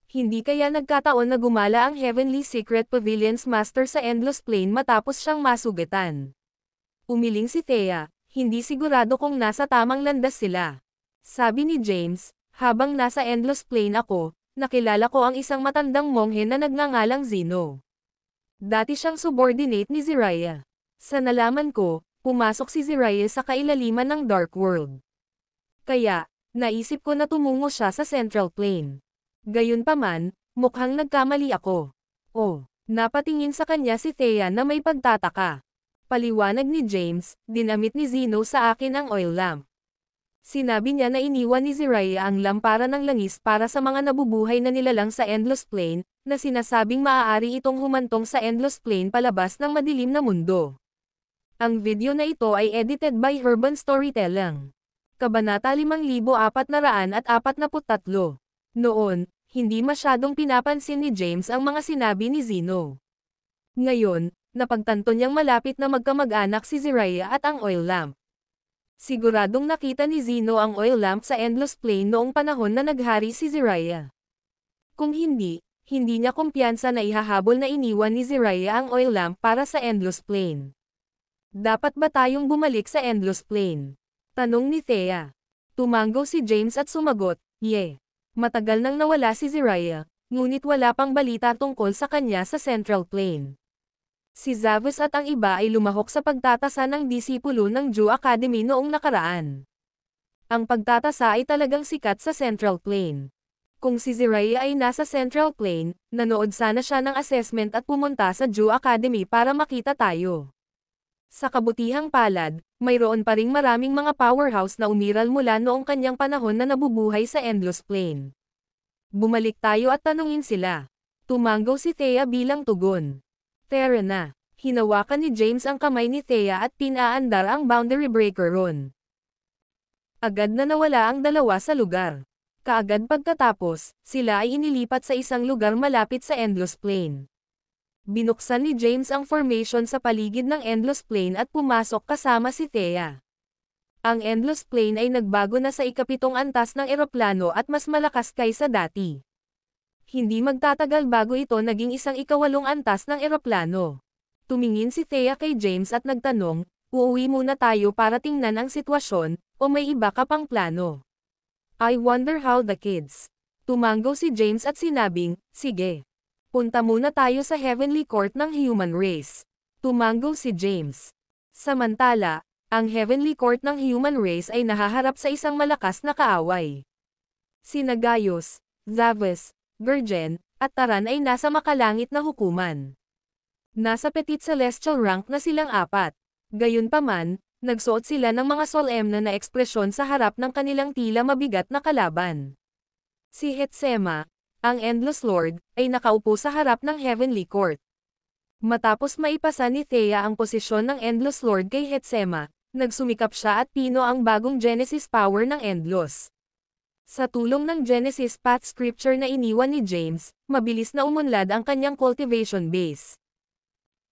Hindi kaya nagkataon na gumala ang Heavenly Secret Pavilion's Master sa endless plane matapos siyang masugatan? Umiling si Thea, hindi sigurado kung nasa tamang landas sila. Sabi ni James, habang nasa endless plane ako, nakilala ko ang isang matandang monghe na nagngangalang Zeno. Dati siyang subordinate ni Ziriah. Sa nalaman ko, pumasok si Jiraiya sa kailaliman ng Dark World. Kaya, naisip ko na tumungo siya sa Central Plane. Gayunpaman, mukhang nagkamali ako. Oh, napatingin sa kanya si Thea na may pagtataka. Paliwanag ni James, dinamit ni Zeno sa akin ang oil lamp. Sinabi niya na iniwan ni Jiraiya ang lampara ng langis para sa mga nabubuhay na nilalang sa Endless Plane, na sinasabing maaari itong humantong sa Endless Plane palabas ng madilim na mundo. Ang video na ito ay edited by Urban Storytelling. Kabanata 5443. Noon, hindi masyadong pinapansin ni James ang mga sinabi ni Zeno. Ngayon, napagtanto niyang malapit na magkamag-anak si Jiraiya at ang oil lamp. Siguradong nakita ni Zeno ang oil lamp sa Endless Plane noong panahon na naghari si Jiraiya. Kung hindi, hindi niya kumpiyansa na ihahabol na iniwan ni Jiraiya ang oil lamp para sa Endless Plane. Dapat ba tayong bumalik sa Endless Plane? Tanong ni Thea. Tumango si James at sumagot, "Ye." Matagal nang nawala si Jiraiya, ngunit wala pang balita tungkol sa kanya sa Central Plane. Si Zavis at ang iba ay lumahok sa pagtatasa ng disipulo ng Jew Academy noong nakaraan. Ang pagtatasa ay talagang sikat sa Central Plane. Kung si Jiraiya ay nasa Central Plane, nanood sana siya ng assessment at pumunta sa Jew Academy para makita tayo. Sa kabutihang palad, mayroon pa ring maraming mga powerhouse na umiral mula noong kanyang panahon na nabubuhay sa Endless Plane. Bumalik tayo at tanungin sila. Tumango si Thea bilang tugon. Tara na. Hinawakan ni James ang kamay ni Thea at pinaandar ang boundary breaker ron. Agad na nawala ang dalawa sa lugar. Kaagad pagkatapos, sila ay inilipat sa isang lugar malapit sa Endless Plane. Binuksan ni James ang formation sa paligid ng Endless Plane at pumasok kasama si Thea. Ang Endless Plane ay nagbago na sa ikapitong antas ng eroplano at mas malakas kaysa dati. Hindi magtatagal bago ito naging isang ikawalong antas ng eroplano. Tumingin si Thea kay James at nagtanong, "Uuwi muna tayo para tingnan ang sitwasyon, o may iba ka pang plano?" "I wonder how the kids." Tumango si James at sinabing, "Sige. Punta muna tayo sa Heavenly Court ng Human Race." Tumango si James. Samantala, ang Heavenly Court ng Human Race ay nahaharap sa isang malakas na kaaway. Sina Gaius, Zavis, Gurgen, at Taran ay nasa makalangit na hukuman. Nasa Petit Celestial rank na silang apat. Gayunpaman, nagsuot sila ng mga solemne na ekspresyon sa harap ng kanilang tila mabigat na kalaban. Si Hetsema, ang Endless Lord, ay nakaupo sa harap ng Heavenly Court. Matapos maipasa ni Thea ang posisyon ng Endless Lord kay Hetsema, nagsumikap siya at pino ang bagong Genesis power ng Endless. Sa tulong ng Genesis Path Scripture na iniwan ni James, mabilis na umunlad ang kanyang cultivation base.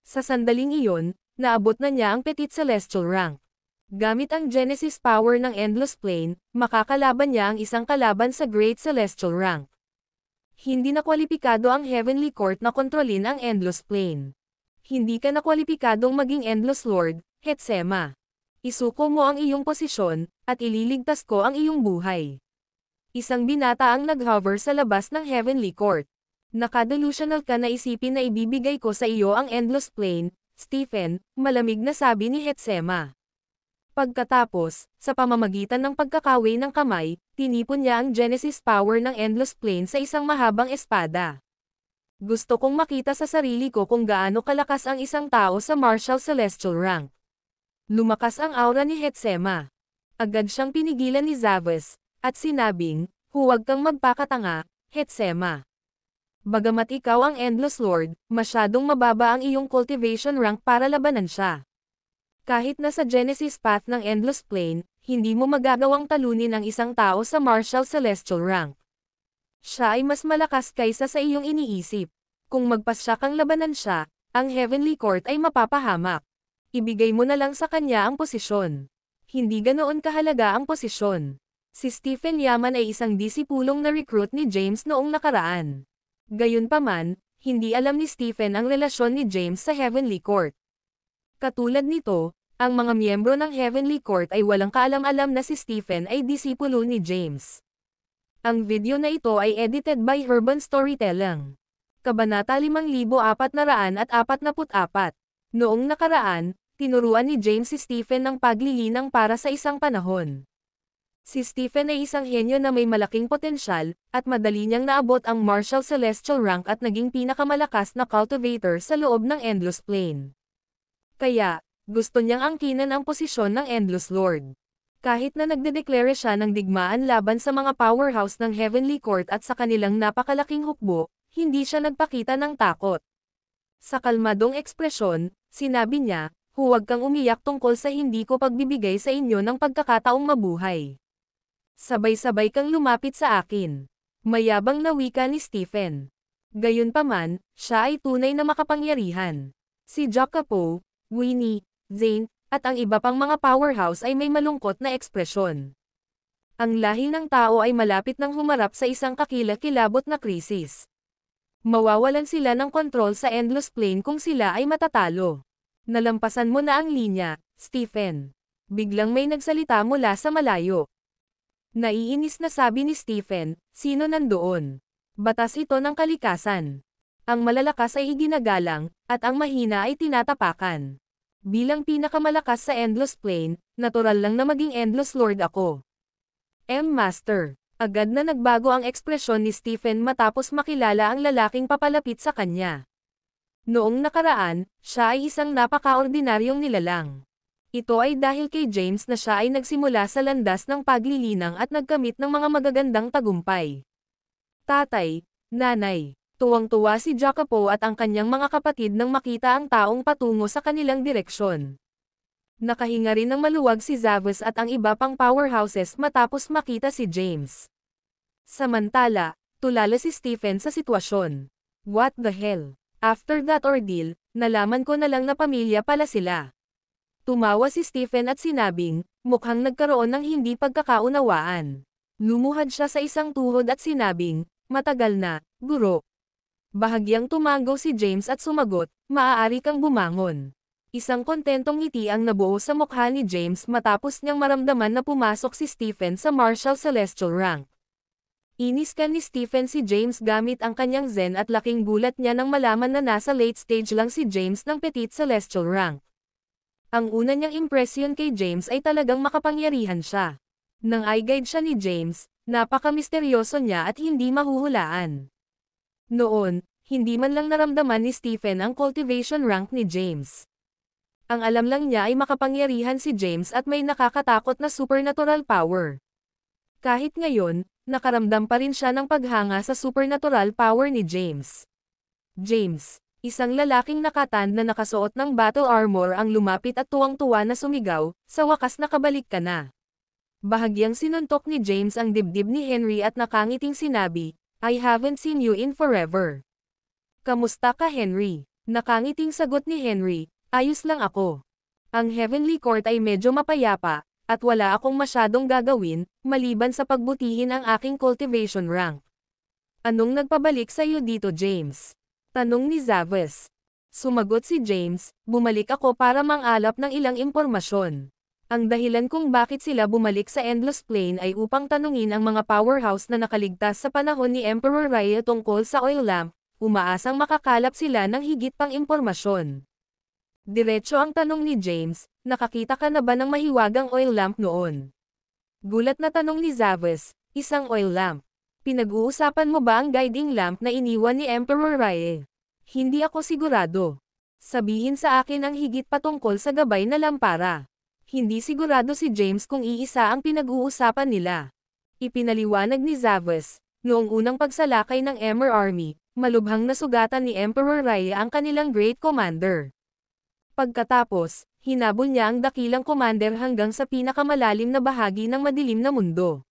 Sa sandaling iyon, naabot na niya ang Petit Celestial rank. Gamit ang Genesis power ng Endless Plane, makakalaban niya ang isang kalaban sa Great Celestial rank. Hindi nakwalipikado ang Heavenly Court na kontrolin ang Endless Plane. Hindi ka nakwalipikadong maging Endless Lord, Hetsema. Isuko mo ang iyong posisyon, at ililigtas ko ang iyong buhay. Isang binata ang nag-hover sa labas ng Heavenly Court. "Nakadelusional ka na isipin na ibibigay ko sa iyo ang Endless Plane, Stephen," malamig na sabi ni Hetsema. Pagkatapos, sa pamamagitan ng pagkakaway ng kamay, tinipon niya ang Genesis power ng Endless Plane sa isang mahabang espada. "Gusto kong makita sa sarili ko kung gaano kalakas ang isang tao sa Martial Celestial rank." Lumakas ang aura ni Hetsema. Agad siyang pinigilan ni Zavis, at sinabing, "Huwag kang magpakatanga, Hetsema. Bagamat ikaw ang Endless Lord, masyadong mababa ang iyong cultivation rank para labanan siya. Kahit nasa Genesis Path ng Endless Plane, hindi mo magagawang talunin ang isang tao sa Martial Celestial rank. Siya ay mas malakas kaysa sa iyong iniisip. Kung magpasya kang labanan siya, ang Heavenly Court ay mapapahamak. Ibigay mo na lang sa kanya ang posisyon. Hindi ganoon kahalaga ang posisyon." Si Stephen Yaman ay isang disipulong na-recruit ni James noong nakaraan. Gayunpaman, hindi alam ni Stephen ang relasyon ni James sa Heavenly Court. Katulad nito, ang mga miyembro ng Heavenly Court ay walang kaalam-alam na si Stephen ay disipulo ni James. Ang video na ito ay edited by Urban Storytelling. Kabanata 5444. Noong nakaraan, tinuruan ni James si Stephen ng paglilinang para sa isang panahon. Si Stephen ay isang henyo na may malaking potensyal, at madali niyang naabot ang Martial Celestial rank at naging pinakamalakas na cultivator sa loob ng Endless Plane. Kaya, gusto niyang angkinan ang posisyon ng Endless Lord. Kahit na nagdedeklara siya ng digmaan laban sa mga powerhouse ng Heavenly Court at sa kanilang napakalaking hukbo, hindi siya nagpakita ng takot. Sa kalmadong ekspresyon, sinabi niya, "Huwag kang umiyak tungkol sa hindi ko pagbibigay sa inyo ng pagkakataong mabuhay. Sabay-sabay kang lumapit sa akin." Mayabang na wika ni Stephen. Gayunpaman, siya ay tunay na makapangyarihan. Si Jacopo, Winnie, Zane, at ang iba pang mga powerhouse ay may malungkot na ekspresyon. Ang lahi ng tao ay malapit nang humarap sa isang kakilakilabot na krisis. Mawawalan sila ng kontrol sa Endless Plane kung sila ay matatalo. "Nalampasan mo na ang linya, Stephen." Biglang may nagsalita mula sa malayo. Naiinis na sabi ni Stephen, "Sino nandoon?" "Batas ito ng kalikasan. Ang malalakas ay iginagalang, at ang mahina ay tinatapakan. Bilang pinakamalakas sa Endless Plane, natural lang na maging Endless Lord ako." Master. Agad na nagbago ang ekspresyon ni Stephen matapos makilala ang lalaking papalapit sa kanya. Noong nakaraan, siya ay isang napaka-ordinaryong nilalang. Ito ay dahil kay James na siya ay nagsimula sa landas ng paglilinang at nagkamit ng mga magagandang tagumpay. Tatay, nanay, tuwang-tuwa si Jacopo at ang kanyang mga kapatid nang makita ang taong patungo sa kanilang direksyon. Nakahinga rin ng maluwag si Zavos at ang iba pang powerhouses matapos makita si James. Samantala, tulala si Stephen sa sitwasyon. "What the hell? After that ordeal, nalaman ko na lang na pamilya pala sila." Tumawa si Stephen at sinabing, mukhang nagkaroon ng hindi pagkakaunawaan. Lumuhad siya sa isang tuhod at sinabing, "Matagal na, guro." Bahagyang tumango si James at sumagot, "Maaari kang bumangon." Isang kontentong ngiti ang nabuo sa mukha ni James matapos niyang maramdaman na pumasok si Stephen sa Martial Celestial rank. Iniskan ni Stephen si James gamit ang kanyang Zen at laking gulat niya nang malaman na nasa late stage lang si James ng Petit Celestial rank. Ang una niyang impresyon kay James ay talagang makapangyarihan siya. Nang eye-guide siya ni James, napaka-misteryoso niya at hindi mahuhulaan. Noon, hindi man lang naramdaman ni Stephen ang cultivation rank ni James. Ang alam lang niya ay makapangyarihan si James at may nakakatakot na supernatural power. Kahit ngayon, nakaramdam pa rin siya ng paghanga sa supernatural power ni James. James, isang lalaking nakatand na nakasuot ng battle armor ang lumapit at tuwang-tuwa na sumigaw, "Sa wakas nakabalik ka na." Bahagyang sinuntok ni James ang dibdib ni Henry at nakangiting sinabi, "I haven't seen you in forever." "Kamusta ka, Henry?" Nakangiting sagot ni Henry, "Ayos lang ako. Ang Heavenly Court ay medyo mapayapa, at wala akong masyadong gagawin, maliban sa pagbutihin ang aking cultivation rank." "Anong nagpabalik sa iyo dito, James?" tanong ni Zavos. Sumagot si James, "Bumalik ako para mangalap ng ilang impormasyon. Ang dahilan kung bakit sila bumalik sa Endless Plane ay upang tanungin ang mga powerhouse na nakaligtas sa panahon ni Emperor Raya tungkol sa oil lamp, umaasang makakalap sila ng higit pang impormasyon." Diretso ang tanong ni James, "Nakakita ka na ba ng mahiwagang oil lamp noon?" Gulat na tanong ni Zavos, "Isang oil lamp? Pinag-uusapan mo ba ang guiding lamp na iniwan ni Emperor Rye?" "Hindi ako sigurado. Sabihin sa akin ang higit patungkol sa gabay na lampara." Hindi sigurado si James kung iisa ang pinag-uusapan nila. Ipinaliwanag ni Zavos, noong unang pagsalakay ng Emmer Army, malubhang nasugatan ni Emperor Rye ang kanilang Great Commander. Pagkatapos, hinabol niya ang dakilang commander hanggang sa pinakamalalim na bahagi ng madilim na mundo.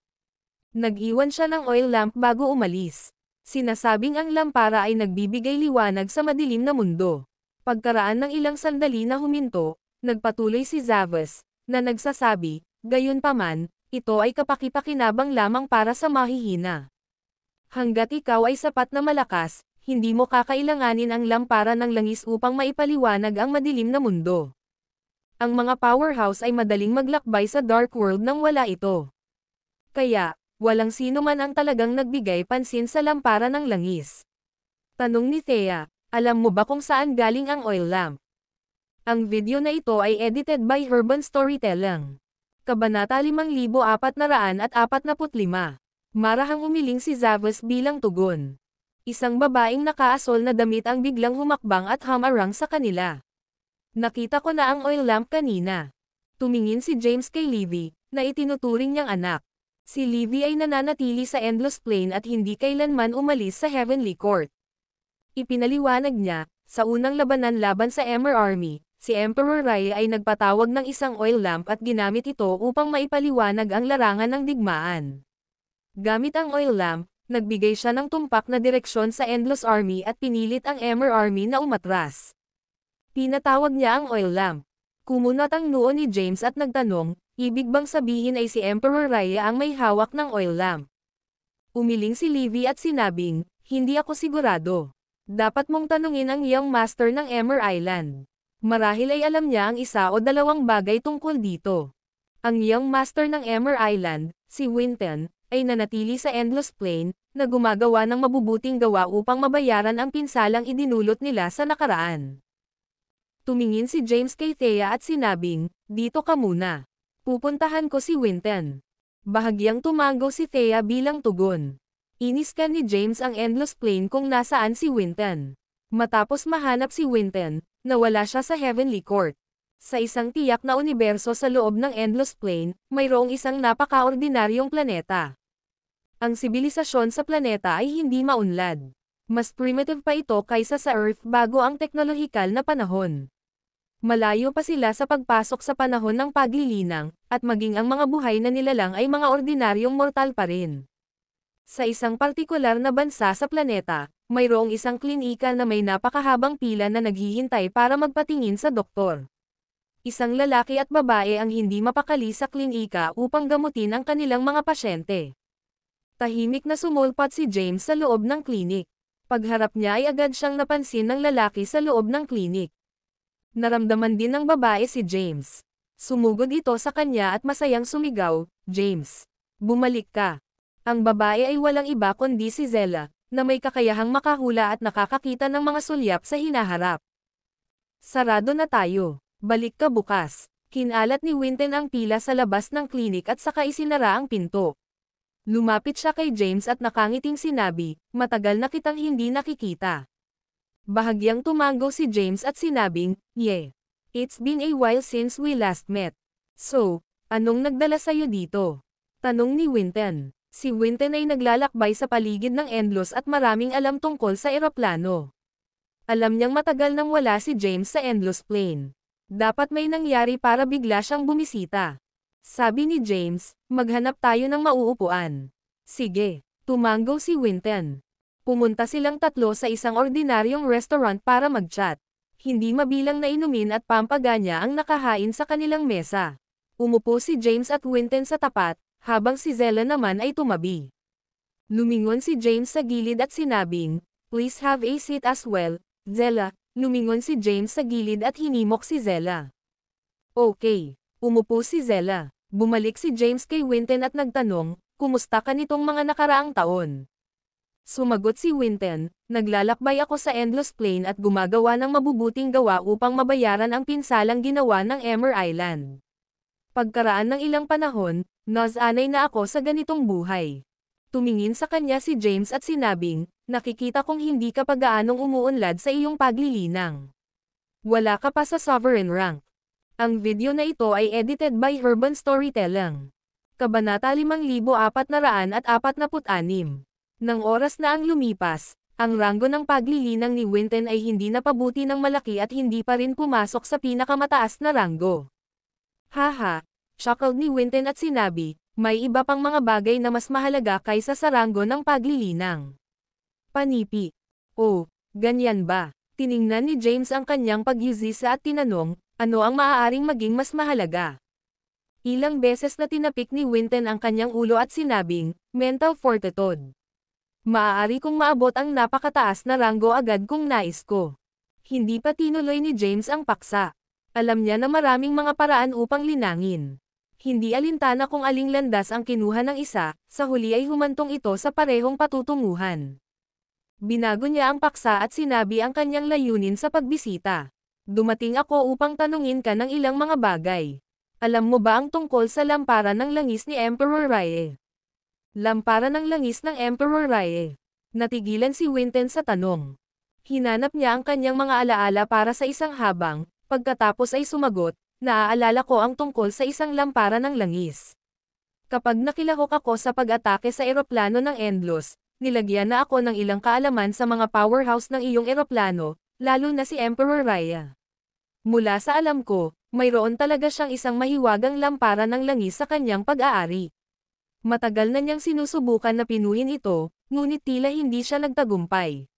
Nag-iwan siya ng oil lamp bago umalis. Sinasabing ang lampara ay nagbibigay liwanag sa madilim na mundo. Pagkaraan ng ilang sandali na huminto, nagpatuloy si Zavos, na nagsasabi, "Gayunpaman, ito ay kapaki-pakinabang lamang para sa mahihina. Hanggat ikaw ay sapat na malakas, hindi mo kakailanganin ang lampara ng langis upang maipaliwanag ang madilim na mundo. Ang mga powerhouse ay madaling maglakbay sa Dark World nang wala ito. Kaya, walang sino man ang talagang nagbigay pansin sa lampara ng langis." Tanong ni Thea, "Alam mo ba kung saan galing ang oil lamp?" Ang video na ito ay edited by Urban Storytelling. Kabanata 5445. Marahang umiling si Zavas bilang tugon. Isang babaeng nakaasol na damit ang biglang humakbang at humarang sa kanila. Nakita ko na ang oil lamp kanina. Tumingin si James kay Livy, na itinuturing niyang anak. Si Livy ay nananatili sa Endless Plane at hindi kailanman umalis sa Heavenly Court. Ipinaliwanag niya, sa unang labanan laban sa Emmer Army, si Emperor Raya ay nagpatawag ng isang oil lamp at ginamit ito upang maipaliwanag ang larangan ng digmaan. Gamit ang oil lamp, nagbigay siya ng tumpak na direksyon sa Endless Army at pinilit ang Emmer Army na umatras. Pinatawag niya ang oil lamp. Kumunot ang noo ni James at nagtanong, ibig bang sabihin ay si Emperor Raya ang may hawak ng oil lamp? Umiling si Livy at sinabing, hindi ako sigurado. Dapat mong tanungin ang iyong master ng Emmer Island. Marahil ay alam niya ang isa o dalawang bagay tungkol dito. Ang iyong master ng Emmer Island, si Winton, ay nanatili sa Endless Plane, na gumagawa ng mabubuting gawa upang mabayaran ang pinsalang idinulot nila sa nakaraan. Tumingin si James kay Thea at sinabing, dito ka muna. Pupuntahan ko si Winton. Bahagyang tumango si Thea bilang tugon. Iniskan ni James ang Endless Plane kung nasaan si Winton. Matapos mahanap si Winton, nawala siya sa Heavenly Court. Sa isang tiyak na universo sa loob ng Endless Plane, mayroong isang napakaordinaryong planeta. Ang sibilisasyon sa planeta ay hindi maunlad. Mas primitive pa ito kaysa sa Earth bago ang teknolohikal na panahon. Malayo pa sila sa pagpasok sa panahon ng paglilinang, at maging ang mga buhay na nilalang ay mga ordinaryong mortal pa rin. Sa isang partikular na bansa sa planeta, mayroong isang klinika na may napakahabang pila na naghihintay para magpatingin sa doktor. Isang lalaki at babae ang hindi mapakali sa klinika upang gamutin ang kanilang mga pasyente. Tahimik na sumulpat si James sa loob ng klinik. Pagharap niya ay agad siyang napansin ng lalaki sa loob ng klinik. Naramdaman din ng babae si James. Sumugod ito sa kanya at masayang sumigaw, James, bumalik ka. Ang babae ay walang iba kundi si Zella, na may kakayahang makahula at nakakakita ng mga sulyap sa hinaharap. Sarado na tayo. Balik ka bukas. Kinalat ni Winton ang pila sa labas ng klinik at saka isinara ang pinto. Lumapit siya kay James at nakangiting sinabi, matagal na kitang hindi nakikita. Bahagyang tumango si James at sinabing, yeah. It's been a while since we last met. So, anong nagdala sa'yo dito? Tanong ni Winton. Si Winton ay naglalakbay sa paligid ng Endless at maraming alam tungkol sa eroplano. Alam niyang matagal nang wala si James sa Endless Plane. Dapat may nangyari para bigla siyang bumisita. Sabi ni James, maghanap tayo ng mauupuan. Sige, tumango si Winton. Pumunta silang tatlo sa isang ordinaryong restaurant para mag-chat. Hindi mabilang na inumin at pampaganya ang nakahain sa kanilang mesa. Umupo si James at Winton sa tapat, habang si Zella naman ay tumabi. Lumingon si James sa gilid at sinabing, please have a seat as well, Zella. Lumingon si James sa gilid at hinimok si Zella. Okay. Umupo si Zella. Bumalik si James kay Winton at nagtanong, kumusta ka nitong mga nakaraang taon? Sumagot si Winton, naglalakbay ako sa Endless Plane at gumagawa ng mabubuting gawa upang mabayaran ang pinsalang ginawa ng Emmer Island. Pagkaraan ng ilang panahon, nasanay na ako sa ganitong buhay. Tumingin sa kanya si James at sinabing, nakikita kong hindi ka pa gaanong umuunlad sa iyong paglilinang. Wala ka pa sa sovereign rank. Ang video na ito ay edited by Urban Storytelling. Kabanata 5446. Nang oras na ang lumipas, ang ranggo ng paglilinang ni Winton ay hindi napabuti ng malaki at hindi pa rin pumasok sa pinakamataas na ranggo. Haha, chuckled ni Winton at sinabi, may iba pang mga bagay na mas mahalaga kaysa sa ranggo ng paglilinang. Panipi. Oh, ganyan ba? Tiningnan ni James ang kanyang pagyuzisa at tinanong, ano ang maaaring maging mas mahalaga? Ilang beses na tinapik ni Winton ang kanyang ulo at sinabing, mental fortitude. Maaari kong maabot ang napakataas na ranggo agad kung nais ko. Hindi pa tinuloy ni James ang paksa. Alam niya na maraming mga paraan upang linangin. Hindi alintana kung aling landas ang kinuha ng isa, sa huli ay humantong ito sa parehong patutunguhan. Binago niya ang paksa at sinabi ang kanyang layunin sa pagbisita. Dumating ako upang tanungin ka ng ilang mga bagay. Alam mo ba ang tungkol sa lamparan ng langis ni Emperor Rye? Lamparan ng langis ng Emperor Rye. Natigilan si Winton sa tanong. Hinanap niya ang kanyang mga alaala para sa isang habang, pagkatapos ay sumagot, naaalala ko ang tungkol sa isang lamparan ng langis. Kapag nakilahok ako sa pag-atake sa eroplano ng Endlos, nilagyan na ako ng ilang kaalaman sa mga powerhouse ng iyong eroplano, lalo na si Emperor Raya. Mula sa alam ko, mayroon talaga siyang isang mahiwagang lamparan ng langis sa kanyang pag-aari. Matagal na niyang sinusubukan na pinuhin ito, ngunit tila hindi siya nagtagumpay.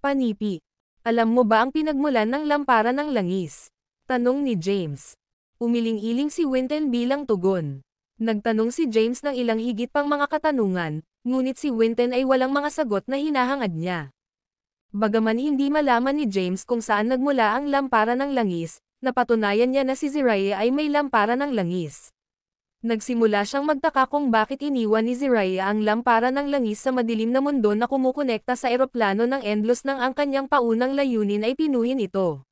Panipi. Alam mo ba ang pinagmulan ng lamparan ng langis? Tanong ni James. Umiling-iling si Winton bilang tugon. Nagtanong si James ng ilang higit pang mga katanungan, ngunit si Winton ay walang mga sagot na hinahangad niya. Bagaman hindi malaman ni James kung saan nagmula ang lamparan ng langis, napatunayan niya na si Ziraya ay may lamparan ng langis. Nagsimula siyang magtaka kung bakit iniwan ni Ziraya ang lamparan ng langis sa madilim na mundo na kumukonekta sa eroplano ng Endlos nang ang kanyang paunang layunin ay pinuhin ito.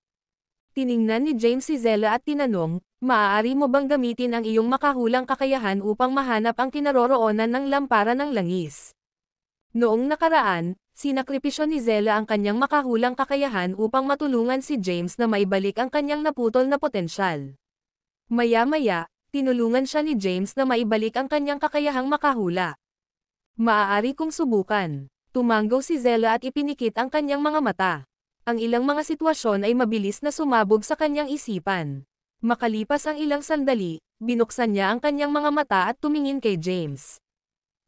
Tiningnan ni James si Zella at tinanong, maaari mo bang gamitin ang iyong makahulang kakayahan upang mahanap ang kinaroroonan ng lamparan ng langis? Noong nakaraan, sinakripisyo ni Zella ang kanyang makahulang kakayahan upang matulungan si James na maibalik ang kanyang naputol na potensyal. Maya-maya, tinulungan siya ni James na maibalik ang kanyang kakayahang makahula. Maaari kong subukan. Tumanggaw si Zella at ipinikit ang kanyang mga mata. Ang ilang mga sitwasyon ay mabilis na sumabog sa kanyang isipan. Makalipas ang ilang sandali, binuksan niya ang kanyang mga mata at tumingin kay James.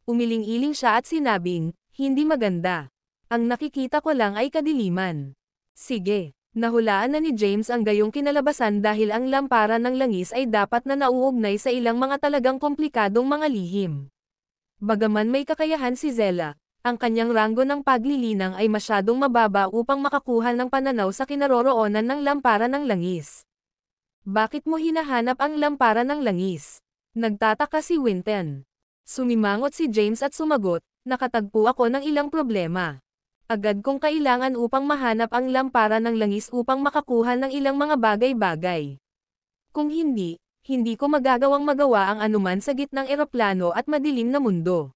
Umiling-iling siya at sinabing, hindi maganda. Ang nakikita ko lang ay kadiliman. Sige, nahulaan na ni James ang gayong kinalabasan dahil ang lamparan ng langis ay dapat na nauugnay sa ilang mga talagang komplikadong mga lihim. Bagaman may kakayahan si Zella, ang kanyang ranggo ng paglilinang ay masyadong mababa upang makakuha ng pananaw sa kinaroroonan ng lamparan ng langis. Bakit mo hinahanap ang lamparan ng langis? Nagtataka si Winton. Sumimangot si James at sumagot, nakatagpo ako ng ilang problema. Agad kong kailangan upang mahanap ang lamparan ng langis upang makakuha ng ilang mga bagay-bagay. Kung hindi, hindi ko magagawang magawa ang anuman sa gitnang eroplano at madilim na mundo.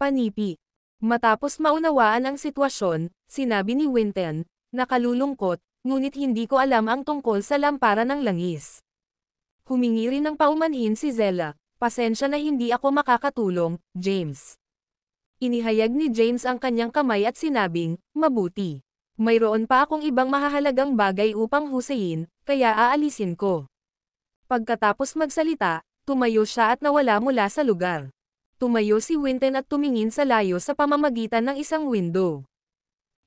Panipi. Matapos maunawaan ang sitwasyon, sinabi ni Winton, nakalulungkot, ngunit hindi ko alam ang tungkol sa lamparan ng langis. Humingi rin ng paumanhin si Zella, pasensya na hindi ako makakatulong, James. Inihayag ni James ang kanyang kamay at sinabing, mabuti. Mayroon pa akong ibang mahahalagang bagay upang husayin, kaya aalisin ko. Pagkatapos magsalita, tumayo siya at nawala mula sa lugar. Tumayo si Winton at tumingin sa layo sa pamamagitan ng isang window.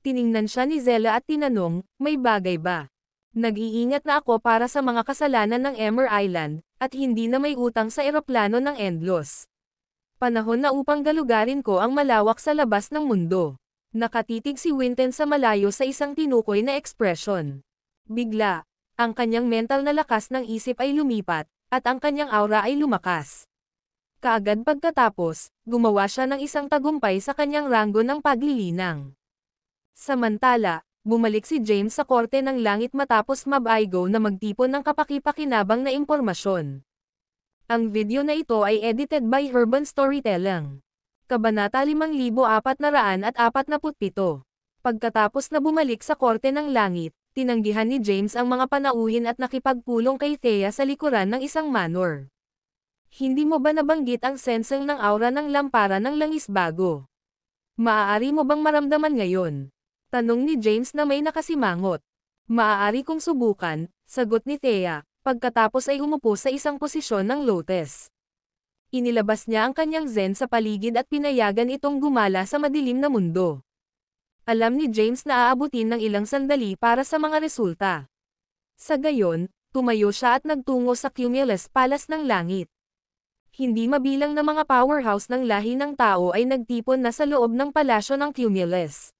Tiningnan siya ni Zella at tinanong, may bagay ba? Nag-iingat na ako para sa mga kasalanan ng Emmer Island, at hindi na may utang sa eroplano ng Endlos. Panahon na upang galugarin ko ang malawak sa labas ng mundo. Nakatitig si Winton sa malayo sa isang tinukoy na ekspresyon. Bigla, ang kanyang mental na lakas ng isip ay lumipat, at ang kanyang aura ay lumakas. Kaagad pagkatapos, gumawa siya ng isang tagumpay sa kanyang ranggo ng paglilinang. Samantala, bumalik si James sa korte ng langit matapos mabaigo na magtipon ng kapaki-pakinabang na impormasyon. Ang video na ito ay edited by Urban Storytelling. Kabanata 5447. Pagkatapos na bumalik sa korte ng langit, tinanggihan ni James ang mga panauhin at nakipagpulong kay Thea sa likuran ng isang manor. Hindi mo ba nabanggit ang senseng ng aura ng lamparan ng langis bago? Maaari mo bang maramdaman ngayon? Tanong ni James na may nakasimangot. Maaari kong subukan, sagot ni Thea, pagkatapos ay umupo sa isang posisyon ng lotus. Inilabas niya ang kanyang zen sa paligid at pinayagan itong gumala sa madilim na mundo. Alam ni James na aabutin ng ilang sandali para sa mga resulta. Sa gayon, tumayo siya at nagtungo sa Cumulus Palace ng langit. Hindi mabilang na mga powerhouse ng lahi ng tao ay nagtipon na sa loob ng palasyo ng Cumulus.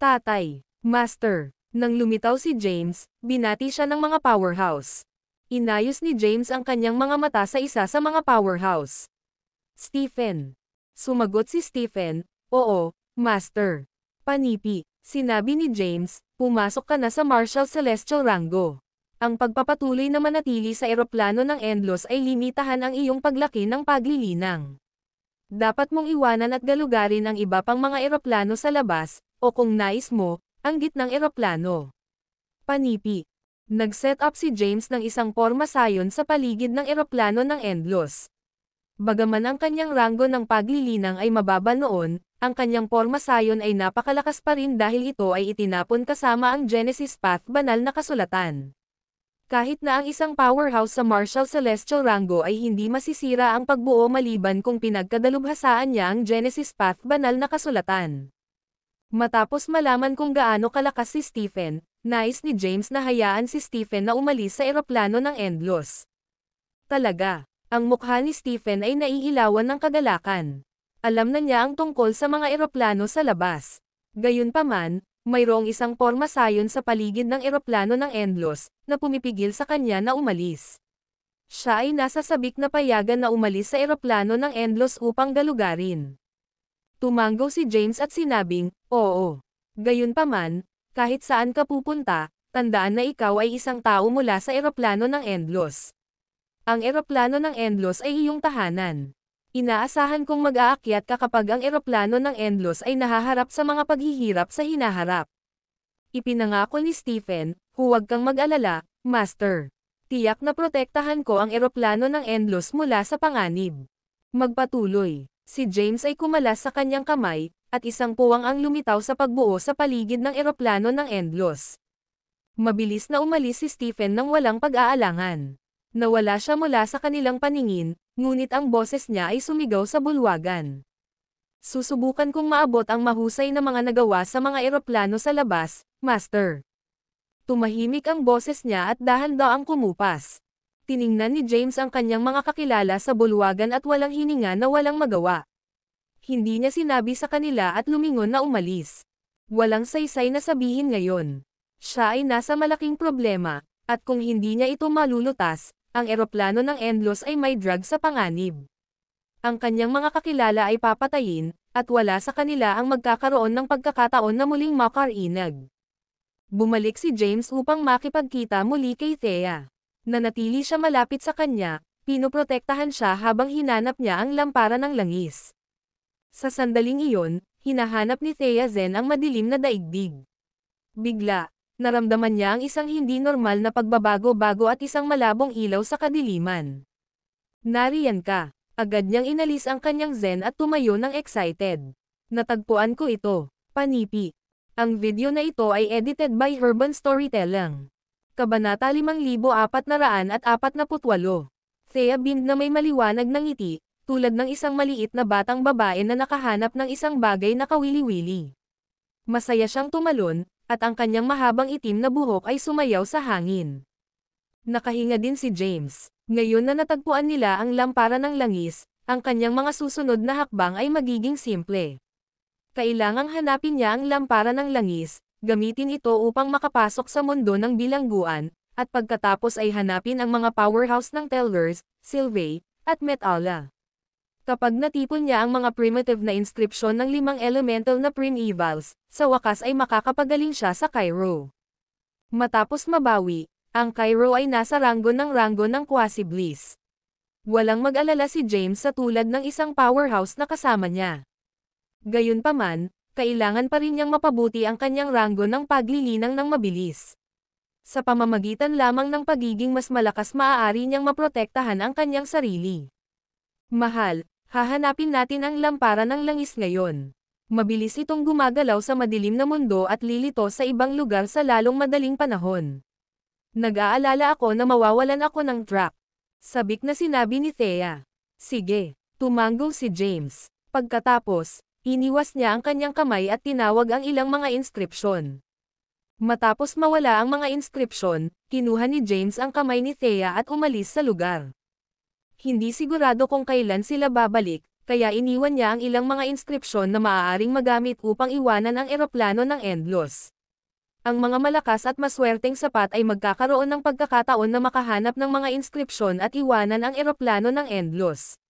Tatay, Master, nang lumitaw si James, binati siya ng mga powerhouse. Inayos ni James ang kanyang mga mata sa isa sa mga powerhouse. Stephen. Sumagot si Stephen, oo, Master. Panipi, sinabi ni James, Pumasok ka na sa Marshal Celestial Rango. Ang pagpapatuloy na manatili sa eroplano ng Endlos ay limitahan ang iyong paglaki ng paglilinang. Dapat mong iwanan at galugarin ang iba pang mga eroplano sa labas, o kung nais mo, ang gitnang eroplano. Panipi. Nag-set up si James ng isang pormasayon sa paligid ng eroplano ng Endlos. Bagaman ang kanyang ranggo ng paglilinang ay mababa noon, ang kanyang pormasayon ay napakalakas pa rin dahil ito ay itinapon kasama ang Genesis Path banal na kasulatan. Kahit na ang isang powerhouse sa Marshal Celestial Rango ay hindi masisira ang pagbuo maliban kung pinagkadalubhasaan niya ang Genesis Path banal na kasulatan. Matapos malaman kung gaano kalakas si Stephen, nais ni James na hayaan si Stephen na umalis sa eroplano ng Endlos. Talaga, ang mukha ni Stephen ay naiilawan ng kagalakan. Alam na niya ang tungkol sa mga eroplano sa labas. Gayunpaman, mayroong isang pormasayon sa paligid ng eroplano ng Endlos, na pumipigil sa kanya na umalis. Siya ay nasa sabik na payagan na umalis sa eroplano ng Endlos upang galugarin. Tumanggo si James at sinabing, oo. Gayunpaman, kahit saan ka pupunta, tandaan na ikaw ay isang tao mula sa eroplano ng Endlos. Ang eroplano ng Endlos ay iyong tahanan. Inaasahan kong mag-aakyat ka kapag ang eroplano ng Endlos ay nahaharap sa mga paghihirap sa hinaharap. Ipinangako ni Stephen, huwag kang mag-alala, Master. Tiyak na protektahan ko ang eroplano ng Endlos mula sa panganib. Magpatuloy. Si James ay kumalas sa kanyang kamay, at isang puwang ang lumitaw sa pagbuo sa paligid ng eroplano ng Endlos. Mabilis na umalis si Stephen nang walang pag-aalangan. Nawala siya mula sa kanilang paningin, ngunit ang boses niya ay sumigaw sa bulwagan. Susubukan kong maabot ang mahusay na mga nagawa sa mga eroplano sa labas, Master. Tumahimik ang boses niya at dahan-daang kumupas. Tiningnan ni James ang kanyang mga kakilala sa bulwagan at walang hininga na walang magawa. Hindi niya sinabi sa kanila at lumingon na umalis. Walang saysay na sabihin ngayon. Siya ay nasa malaking problema, at kung hindi niya ito malulutas, ang eroplano ng Endlos ay may drug sa panganib. Ang kanyang mga kakilala ay papatayin, at wala sa kanila ang magkakaroon ng pagkakataon na muling makarinag. Bumalik si James upang makipagkita muli kay Thea. Nanatili siya malapit sa kanya, pinoprotektahan siya habang hinanap niya ang lampara ng langis. Sa sandaling iyon, hinahanap ni Thea Zen ang madilim na daigdig. Bigla, naramdaman niya ang isang hindi normal na pagbabago-bago at isang malabong ilaw sa kadiliman. Nariyan ka. Agad niyang inalis ang kanyang Zen at tumayo ng excited. Natagpuan ko ito. Panipi. Ang video na ito ay edited by Urban Storytelling. Kabanata 5448. Thea beamed na may maliwanag na ngiti, tulad ng isang maliit na batang babae na nakahanap ng isang bagay na kawili-wili. Masaya siyang tumalon, at ang kanyang mahabang itim na buhok ay sumayaw sa hangin. Nakahinga din si James. Ngayon na natagpuan nila ang lampara ng langis, ang kanyang mga susunod na hakbang ay magiging simple. Kailangang hanapin niya ang lampara ng langis, gamitin ito upang makapasok sa mundo ng bilangguan, at pagkatapos ay hanapin ang mga powerhouse ng Tellers, Sylvae, at Metala. Kapag natipon niya ang mga primitive na inskripsyon ng 5 elemental na primevals, sa wakas ay makakapagaling siya sa Cairo. Matapos mabawi, ang Cairo ay nasa ranggo ng Quasi-Bliss. Walang mag-alala si James sa tulad ng isang powerhouse na kasama niya. Gayunpaman, kailangan pa rin niyang mapabuti ang kanyang ranggo ng paglilinang ng mabilis. Sa pamamagitan lamang ng pagiging mas malakas maaari niyang maprotektahan ang kanyang sarili. Mahal, hahanapin natin ang lampara ng langis ngayon. Mabilis itong gumagalaw sa madilim na mundo at lilito sa ibang lugar sa lalong madaling panahon. Nag-aalala ako na mawawalan ako ng track. Sabik na sinabi ni Thea. Sige, tumanggo si James. Pagkatapos, iniwas niya ang kanyang kamay at tinawag ang ilang mga inskripsyon. Matapos mawala ang mga inskripsyon, kinuha ni James ang kamay ni Thea at umalis sa lugar. Hindi sigurado kung kailan sila babalik, kaya iniwan niya ang ilang mga inskripsyon na maaaring magamit upang iwanan ang eroplano ng Endlos. Ang mga malakas at maswerteng sapat ay magkakaroon ng pagkakataon na makahanap ng mga inskripsyon at iwanan ang eroplano ng Endlos.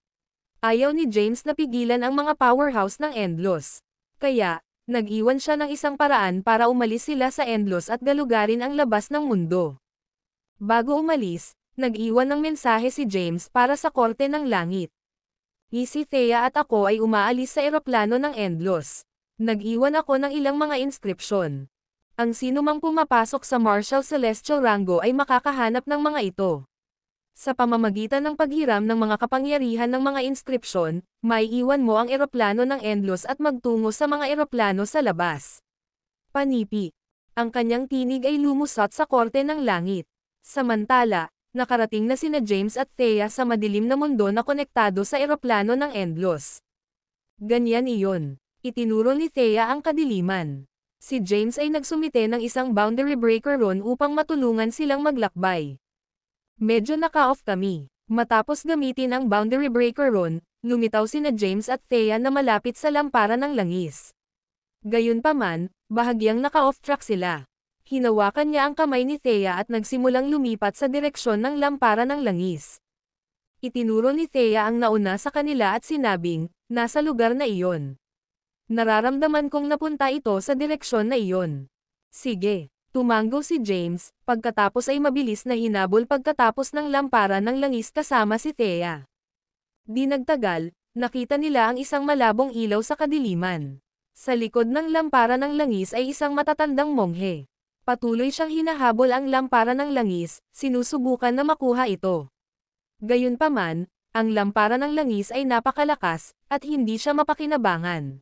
Ayaw ni James na pigilan ang mga powerhouse ng Endlos. Kaya, Nag-iwan siya ng isang paraan para umalis sila sa Endlos at galugarin ang labas ng mundo. Bago umalis, nag-iwan ng mensahe si James para sa Korte ng Langit. Si Thea at ako ay umaalis sa eroplano ng Endlos. Nag-iwan ako ng ilang mga inskripsyon. Ang sinumang pumapasok sa Martial Celestial Rango ay makakahanap ng mga ito. Sa pamamagitan ng paghiram ng mga kapangyarihan ng mga inskripsyon, maiiwan mo ang eroplano ng Endlos at magtungo sa mga eroplano sa labas. Panipi. Ang kanyang tinig ay lumusot sa Korte ng Langit. Samantala, nakarating na sina James at Thea sa madilim na mundo na konektado sa eroplano ng Endlos. Ganyan iyon. Itinuro ni Thea ang kadiliman. Si James ay nagsumite ng isang boundary breaker rune upang matulungan silang maglakbay. Medyo naka-off kami. Matapos gamitin ang boundary breaker rune, lumitaw sina James at Thea na malapit sa lamparan ng langis. Gayunpaman, bahagyang naka-off track sila. Hinawakan niya ang kamay ni Thea at nagsimulang lumipat sa direksyon ng lamparan ng langis. Itinuro ni Thea ang nauna sa kanila at sinabing, nasa lugar na iyon. Nararamdaman kong napunta ito sa direksyon na iyon. Sige, tumango si James, pagkatapos ay mabilis na hinabol pagkatapos ng lamparan ng langis kasama si Thea. Di nagtagal, nakita nila ang isang malabong ilaw sa kadiliman. Sa likod ng lamparan ng langis ay isang matatandang monghe. Patuloy siyang hinahabol ang lamparan ng langis, sinusubukan na makuha ito. Gayunpaman, ang lamparan ng langis ay napakalakas, at hindi siya mapakinabangan.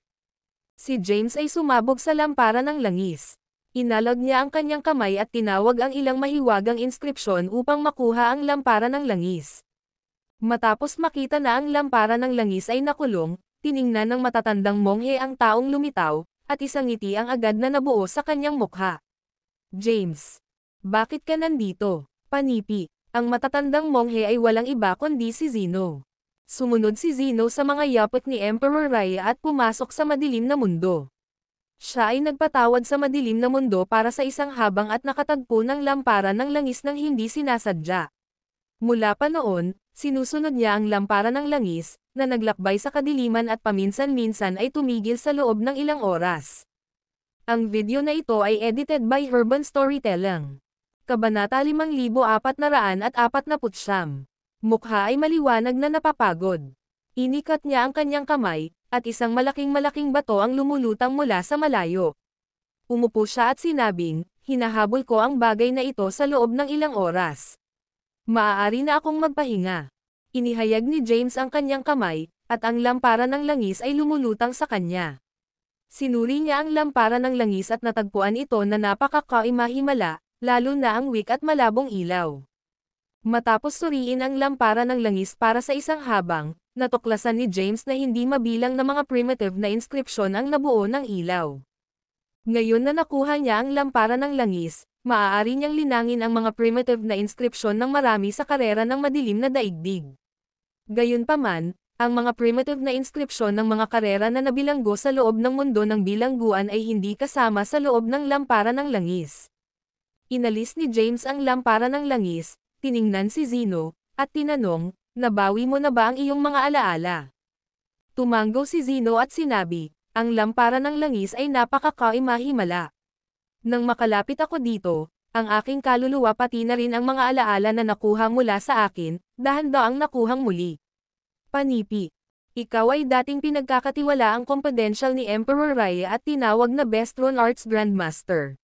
Si James ay sumabog sa lamparan ng langis. Inalog niya ang kanyang kamay at tinawag ang ilang mahiwagang inskripsyon upang makuha ang lamparan ng langis. Matapos makita na ang lamparan ng langis ay nakulong, tiningnan ng matatandang monghe ang taong lumitaw, at isang ngiti ang agad na nabuo sa kanyang mukha. James, bakit ka nandito? Panipi. Ang matatandang monghe ay walang iba kundi si Zeno. Sumunod si Zeno sa mga yapot ni Emperor Raya at pumasok sa madilim na mundo. Siya ay nagpatawad sa madilim na mundo para sa isang habang at nakatagpo ng lamparan ng langis nang hindi sinasadya. Mula pa noon, sinusunod niya ang lamparan ng langis, na naglakbay sa kadiliman at paminsan-minsan ay tumigil sa loob ng ilang oras. Ang video na ito ay edited by Urban Storytelling. Kabanata 5449. Mukha ay maliwanag na napapagod. Inikat niya ang kanyang kamay, at isang malaking bato ang lumulutang mula sa malayo. Umupo siya at sinabing, hinahabol ko ang bagay na ito sa loob ng ilang oras. Maaari na akong magpahinga. Inihayag ni James ang kanyang kamay, at ang lamparan ng langis ay lumulutang sa kanya. Sinuri niya ang lamparan ng langis at natagpuan ito na napakakaimahimala, lalo na ang wick at malabong ilaw. Matapos suriin ang lamparan ng langis para sa isang habang, natuklasan ni James na hindi mabilang na mga primitive na inskripsyon ang nabuo ng ilaw. Ngayon na nakuha niya ang lamparan ng langis, maaari niyang linangin ang mga primitive na inskripsyon ng marami sa karera ng madilim na daigdig. Gayunpaman, ang mga primitive na inskripsyon ng mga karera na nabilanggo sa loob ng mundo ng bilangguan ay hindi kasama sa loob ng lamparan ng langis. Inalis ni James ang lamparan ng langis, tiningnan si Zeno, at tinanong, nabawi mo na ba ang iyong mga alaala? Tumango si Zeno at sinabi, ang lamparan ng langis ay napakakaimahimala. Nang makalapit ako dito, ang aking kaluluwa pati na rin ang mga alaala na nakuha mula sa akin, dahan-daang nakuhang muli. Panipi. Ikaw ay dating pinagkakatiwalaang confidential ni Emperor Raya at tinawag na Best Rune Arts Grandmaster.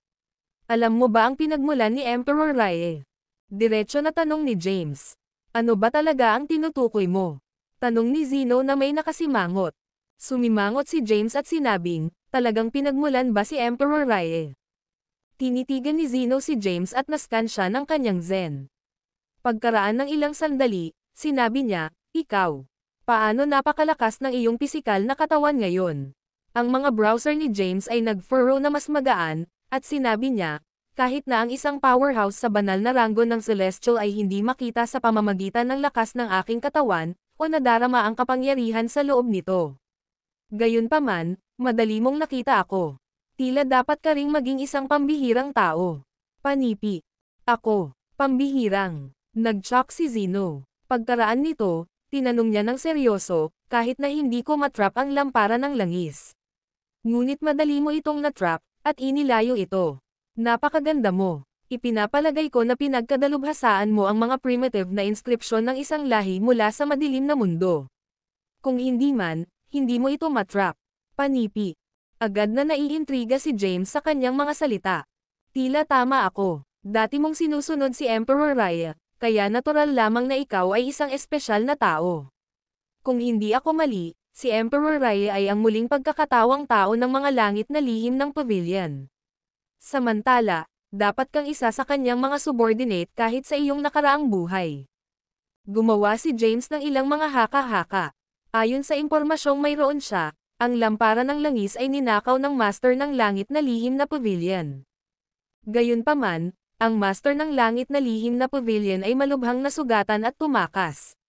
Alam mo ba ang pinagmulan ni Emperor Raya? Diretso na tanong ni James. Ano ba talaga ang tinutukoy mo? Tanong ni Zeno na may nakasimangot. Sumimangot si James at sinabing, talagang pinagmulan ba si Emperor Raya? Tinitigan ni Zeno si James at nascan siya ng kanyang zen. Pagkaraan ng ilang sandali, sinabi niya, ikaw. Paano napakalakas ng iyong pisikal na katawan ngayon? Ang mga browser ni James ay nag-furrow na mas magaan, at sinabi niya, kahit na ang isang powerhouse sa banal na ranggo ng Celestial ay hindi makita sa pamamagitan ng lakas ng aking katawan, o nadarama ang kapangyarihan sa loob nito. Gayunpaman, madali mong nakita ako. Tila dapat ka ring maging isang pambihirang tao. Panipi. Ako, pambihirang. Nag-shock si Zeno. Pagkaraan nito, tinanong niya ng seryoso, kahit na hindi ko matrap ang lamparan ng langis. Ngunit madali mo itong natrap, at inilayo ito. Napakaganda mo. Ipinapalagay ko na pinagkadalubhasaan mo ang mga primitive na inskripsyon ng isang lahi mula sa madilim na mundo. Kung hindi man, hindi mo ito matrap. Panipi. Agad na naiintriga si James sa kanyang mga salita. Tila tama ako. Dati mong sinusunod si Emperor Raya, kaya natural lamang na ikaw ay isang espesyal na tao. Kung hindi ako mali, si Emperor Raya ay ang muling pagkakatawang tao ng mga langit na lihim ng pavilion. Samantala, dapat kang isa sa kanyang mga subordinate kahit sa iyong nakaraang buhay. Gumawa si James ng ilang mga haka-haka. Ayon sa impormasyong mayroon siya, ang lampara ng langis ay ninakaw ng Master ng Langit na Lihim na Pavilion. Gayunpaman, ang Master ng Langit na Lihim na Pavilion ay malubhang nasugatan at tumakas.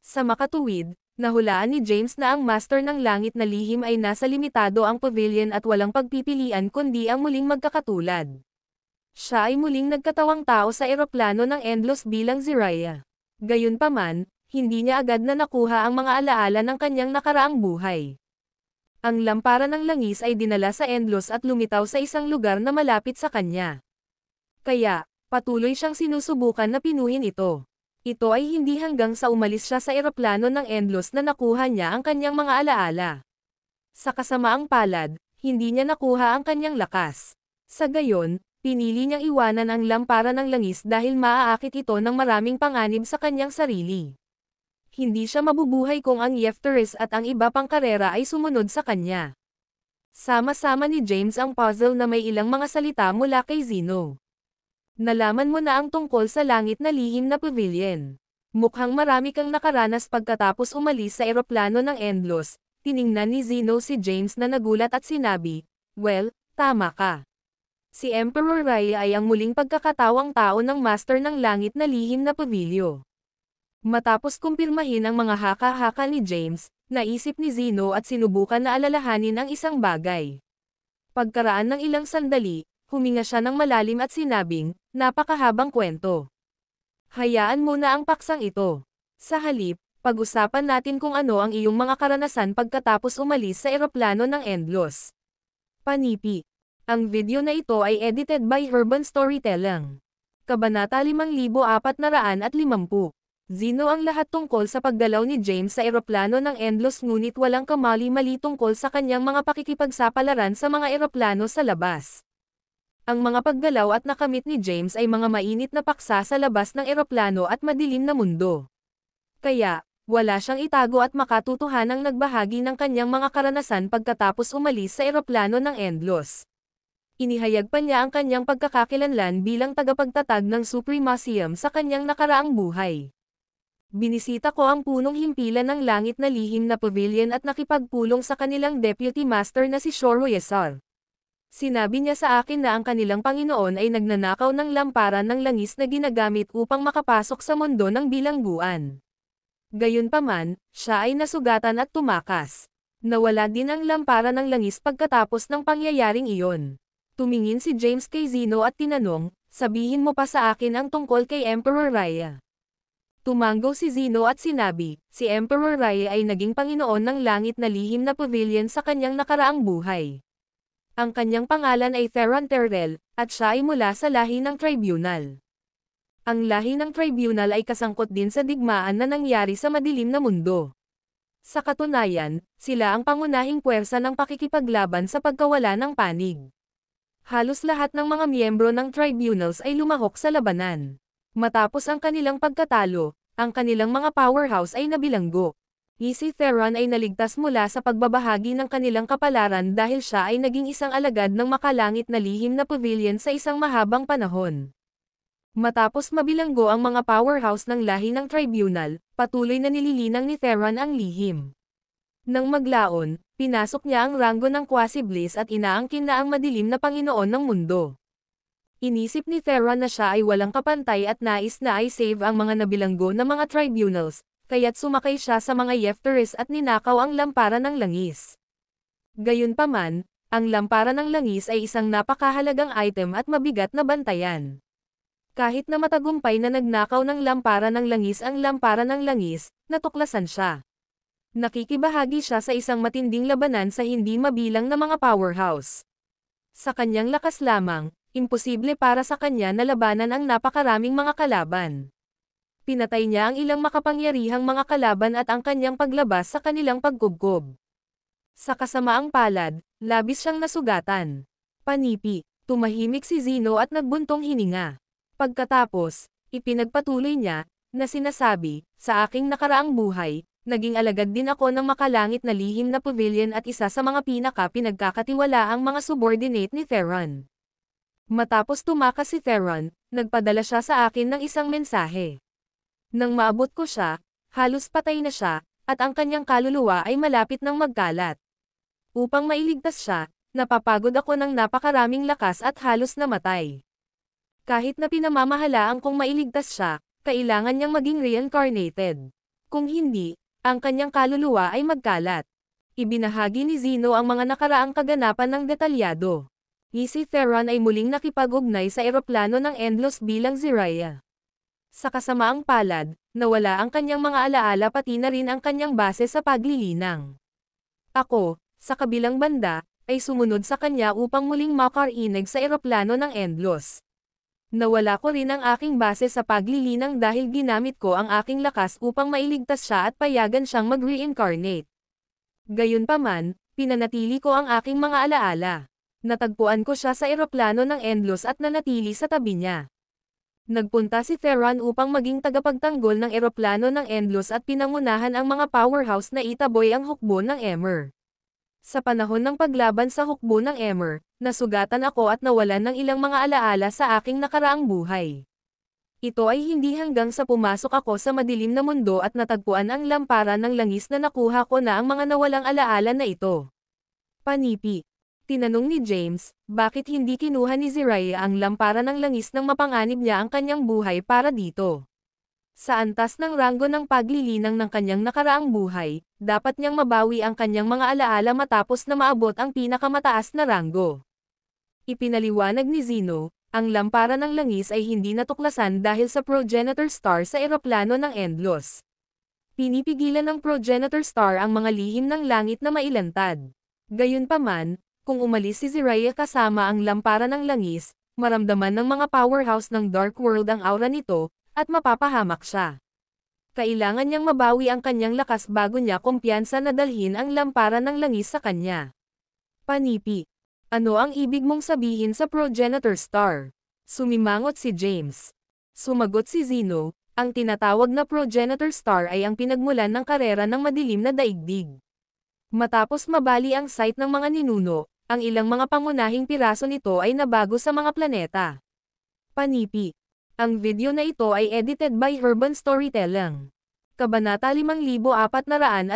Sa makatuwid, nahulaan ni James na ang Master ng Langit na Lihim ay nasa limitado ang pavilion at walang pagpipilian kundi ang muling magkakatulad. Siya ay muling nagkatawang tao sa eroplano ng Endlos bilang Ziraya. Gayunpaman, hindi niya agad na nakuha ang mga alaala ng kanyang nakaraang buhay. Ang lampara ng langis ay dinala sa Endlos at lumitaw sa isang lugar na malapit sa kanya. Kaya, patuloy siyang sinusubukan na pinuhin ito. Ito ay hindi hanggang sa umalis siya sa eroplano ng Endlos na nakuha niya ang kanyang mga alaala. Sa kasamaang palad, hindi niya nakuha ang kanyang lakas. Sa gayon, pinili niyang iwanan ang lampara ng langis dahil maaakit ito ng maraming panganib sa kanyang sarili. Hindi siya mabubuhay kung ang Yefteris at ang iba pang karera ay sumunod sa kanya. Sama-sama ni James ang puzzle na may ilang mga salita mula kay Zeno. Nalaman mo na ang tungkol sa langit na lihim na pavilion. Mukhang marami kang nakaranas pagkatapos umalis sa eroplano ng Endlos. Tiningnan ni Zeno si James na nagulat at sinabi, "Well, tama ka. Si Emperor Raya ay ang muling pagkakatawang tao ng Master ng Langit na Lihim na Pavilyo." Matapos kumpirmahin ang mga haka-haka ni James, naisip ni Zeno at sinubukan na alalahanin ang isang bagay. Pagkaraan ng ilang sandali, huminga siya ng malalim at sinabing, "Napakahabang kwento. Hayaan mo na ang paksang ito. Sa halip, pag-usapan natin kung ano ang iyong mga karanasan pagkatapos umalis sa eroplano ng Endlos." Panipi. Ang video na ito ay edited by Urban Storytelling. Kabanata 5450. Zeno ang lahat tungkol sa paggalaw ni James sa eroplano ng Endlos ngunit walang kamali-mali tungkol sa kanyang mga pakikipagsapalaran sa mga eroplano sa labas. Ang mga paggalaw at nakamit ni James ay mga mainit na paksa sa labas ng eroplano at madilim na mundo. Kaya, wala siyang itago at makatutuhanang nagbahagi ng kanyang mga karanasan pagkatapos umalis sa eroplano ng Endlos. Inihayag pa niya ang kanyang pagkakakilanlan bilang tagapagtatag ng Supremacium sa kanyang nakaraang buhay. Binisita ko ang punong himpilan ng langit na lihim na pavilion at nakipagpulong sa kanilang deputy master na si Shoro Yesar. Sinabi niya sa akin na ang kanilang Panginoon ay nagnanakaw ng lamparan ng langis na ginagamit upang makapasok sa mundo ng bilangguan. Gayunpaman, siya ay nasugatan at tumakas. Nawala din ang lampara ng langis pagkatapos ng pangyayaring iyon. Tumingin si James kay Zeno at tinanong, "Sabihin mo pa sa akin ang tungkol kay Emperor Raya." Tumango si Zeno at sinabi, "Si Emperor Raya ay naging Panginoon ng langit na lihim na pavilion sa kanyang nakaraang buhay. Ang kanyang pangalan ay Theron Terrell, at siya ay mula sa lahi ng Tribunal. Ang lahi ng Tribunal ay kasangkot din sa digmaan na nangyari sa madilim na mundo. Sa katunayan, sila ang pangunahing puwersa ng pakikipaglaban sa pagkawala ng panig. Halos lahat ng mga miyembro ng tribunals ay lumahok sa labanan. Matapos ang kanilang pagkatalo, ang kanilang mga powerhouse ay nabilanggo. Si Theron ay naligtas mula sa pagbabahagi ng kanilang kapalaran dahil siya ay naging isang alagad ng makalangit na lihim na pavilion sa isang mahabang panahon. Matapos mabilanggo ang mga powerhouse ng lahi ng tribunal, patuloy na nililinang ni Theron ang lihim. Nang maglaon, pinasok niya ang ranggo ng Quasi-Bliss at inaangkin na ang madilim na Panginoon ng mundo. Inisip ni Theron na siya ay walang kapantay at nais na i-save ang mga nabilanggo na mga tribunals, kaya't sumakay siya sa mga Yefteris at ninakaw ang lampara ng langis. Gayunpaman, ang lampara ng langis ay isang napakahalagang item at mabigat na bantayan. Kahit na matagumpay na nagnakaw ng lampara ng langis ang lampara ng langis, natuklasan siya. Nakikibahagi siya sa isang matinding labanan sa hindi mabilang na mga powerhouse. Sa kanyang lakas lamang, imposible para sa kanya na labanan ang napakaraming mga kalaban. Pinatay niya ang ilang makapangyarihang mga kalaban at ang kanyang paglabas sa kanilang pagkubkob. Sa kasamaang palad, labis siyang nasugatan. Panipi, tumahimik si Zeno at nagbuntong hininga. Pagkatapos, ipinagpatuloy niya, na sinasabi, sa aking nakaraang buhay, naging alagad din ako ng makalangit na lihim na pavilion at isa sa mga pinaka-pinagkakatiwalaang mga subordinate ni Theron. Matapos tumakas si Theron, nagpadala siya sa akin ng isang mensahe. Nang maabot ko siya, halos patay na siya, at ang kanyang kaluluwa ay malapit ng magkalat. Upang mailigtas siya, napapagod ako ng napakaraming lakas at halos namatay. Kahit na pinamamahalaan kong mailigtas siya, kailangan niyang maging reincarnated. Kung hindi, ang kanyang kaluluwa ay magkalat. Ibinahagi ni Zeno ang mga nakaraang kaganapan ng detalyado. Si Theron ay muling nakipag-ugnay sa eroplano ng Endlos bilang Ziraya. Sa kasamaang palad, nawala ang kanyang mga alaala pati na rin ang kanyang base sa paglilinang. Ako, sa kabilang banda, ay sumunod sa kanya upang muling makarinig sa eroplano ng Endlos. Nawala ko rin ang aking base sa paglilinang dahil ginamit ko ang aking lakas upang mailigtas siya at payagan siyang mag-reincarnate. Gayunpaman, pinanatili ko ang aking mga alaala. Natagpuan ko siya sa eroplano ng Endlos at nanatili sa tabi niya. Nagpunta si Theron upang maging tagapagtanggol ng eroplano ng Endlos at pinangunahan ang mga powerhouse na itaboy ang hukbo ng Emmer. Sa panahon ng paglaban sa hukbo ng Emmer, nasugatan ako at nawalan ng ilang mga alaala sa aking nakaraang buhay. Ito ay hindi hanggang sa pumasok ako sa madilim na mundo at natagpuan ang lamparan ng langis na nakuha ko na ang mga nawalang alaala na ito. Panipi. Tinanong ni James, bakit hindi kinuha ni Ziraya ang lamparan ng langis nang mapanganib niya ang kanyang buhay para dito? Sa antas ng ranggo ng paglilinang ng kanyang nakaraang buhay, dapat niyang mabawi ang kanyang mga alaala matapos na maabot ang pinakamataas na ranggo. Ipinaliwanag ni Zeno, ang lamparan ng langis ay hindi natuklasan dahil sa progenitor star sa eroplano ng Endlos. Pinipigilan ng progenitor star ang mga lihim ng langit na mailantad. Gayunpaman, kung umalis si Ziraya kasama ang lamparan ng langis, maramdaman ng mga powerhouse ng Dark World ang aura nito, at mapapahamak siya. Kailangan niyang mabawi ang kanyang lakas bago niya kumpiyansa na dalhin ang lamparan ng langis sa kanya. Panipi. Ano ang ibig mong sabihin sa progenitor star? Sumimangot si James. Sumagot si Zeno, ang tinatawag na progenitor star ay ang pinagmulan ng karera ng madilim na daigdig. Matapos mabali ang site ng mga ninuno, ang ilang mga pangunahing piraso nito ay nabago sa mga planeta. Panipi. Ang video na ito ay edited by Urban Storytelling. Kabanata 5451.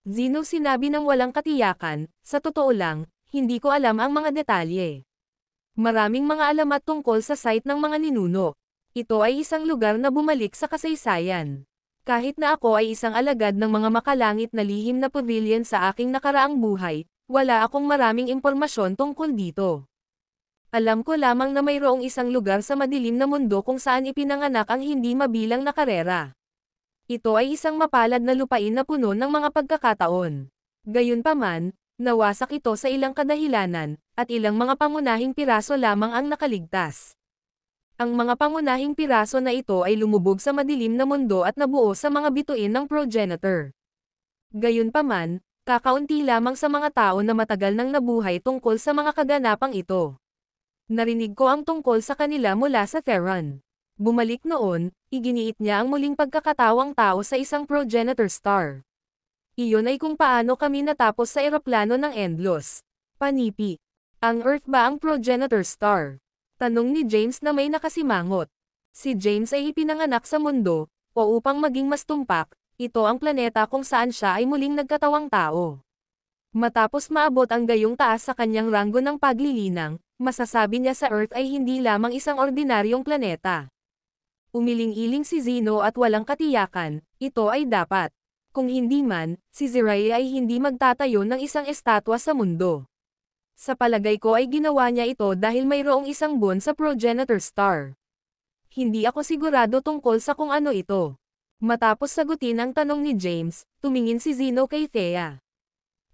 Zeno sinabi ng walang katiyakan, sa totoo lang, hindi ko alam ang mga detalye. Maraming mga alamat tungkol sa site ng mga ninuno. Ito ay isang lugar na bumalik sa kasaysayan. Kahit na ako ay isang alagad ng mga makalangit na lihim na pavilion sa aking nakaraang buhay, wala akong maraming impormasyon tungkol dito. Alam ko lamang na mayroong isang lugar sa madilim na mundo kung saan ipinanganak ang hindi mabilang na karera. Ito ay isang mapalad na lupain na puno ng mga pagkakataon. Gayunpaman, nawasak ito sa ilang kadahilanan, at ilang mga pangunahing piraso lamang ang nakaligtas. Ang mga pangunahing piraso na ito ay lumubog sa madilim na mundo at nabuo sa mga bituin ng progenitor. Gayunpaman, kakaunti lamang sa mga tao na matagal nang nabuhay tungkol sa mga kaganapang ito. Narinig ko ang tungkol sa kanila mula sa Theron. Bumalik noon, iginiit niya ang muling pagkakatawang tao sa isang progenitor star. Iyon ay kung paano kami natapos sa eroplano ng Endlos. Panipi. Ang Earth ba ang progenitor star? Tanong ni James na may nakasimangot. Si James ay ipinanganak sa mundo, o upang maging mas tumpak, ito ang planeta kung saan siya ay muling nagkatawang tao. Matapos maabot ang gayong taas sa kanyang ranggo ng paglilinang, masasabi niya sa Earth ay hindi lamang isang ordinaryong planeta. Umiling-iling si Zeno at walang katiyakan, ito ay dapat. Kung hindi man, si Ziraya ay hindi magtatayo ng isang estatwa sa mundo. Sa palagay ko ay ginawa niya ito dahil mayroong isang buwan sa progenitor star. Hindi ako sigurado tungkol sa kung ano ito. Matapos sagutin ang tanong ni James, tumingin si Zeno kay Thea.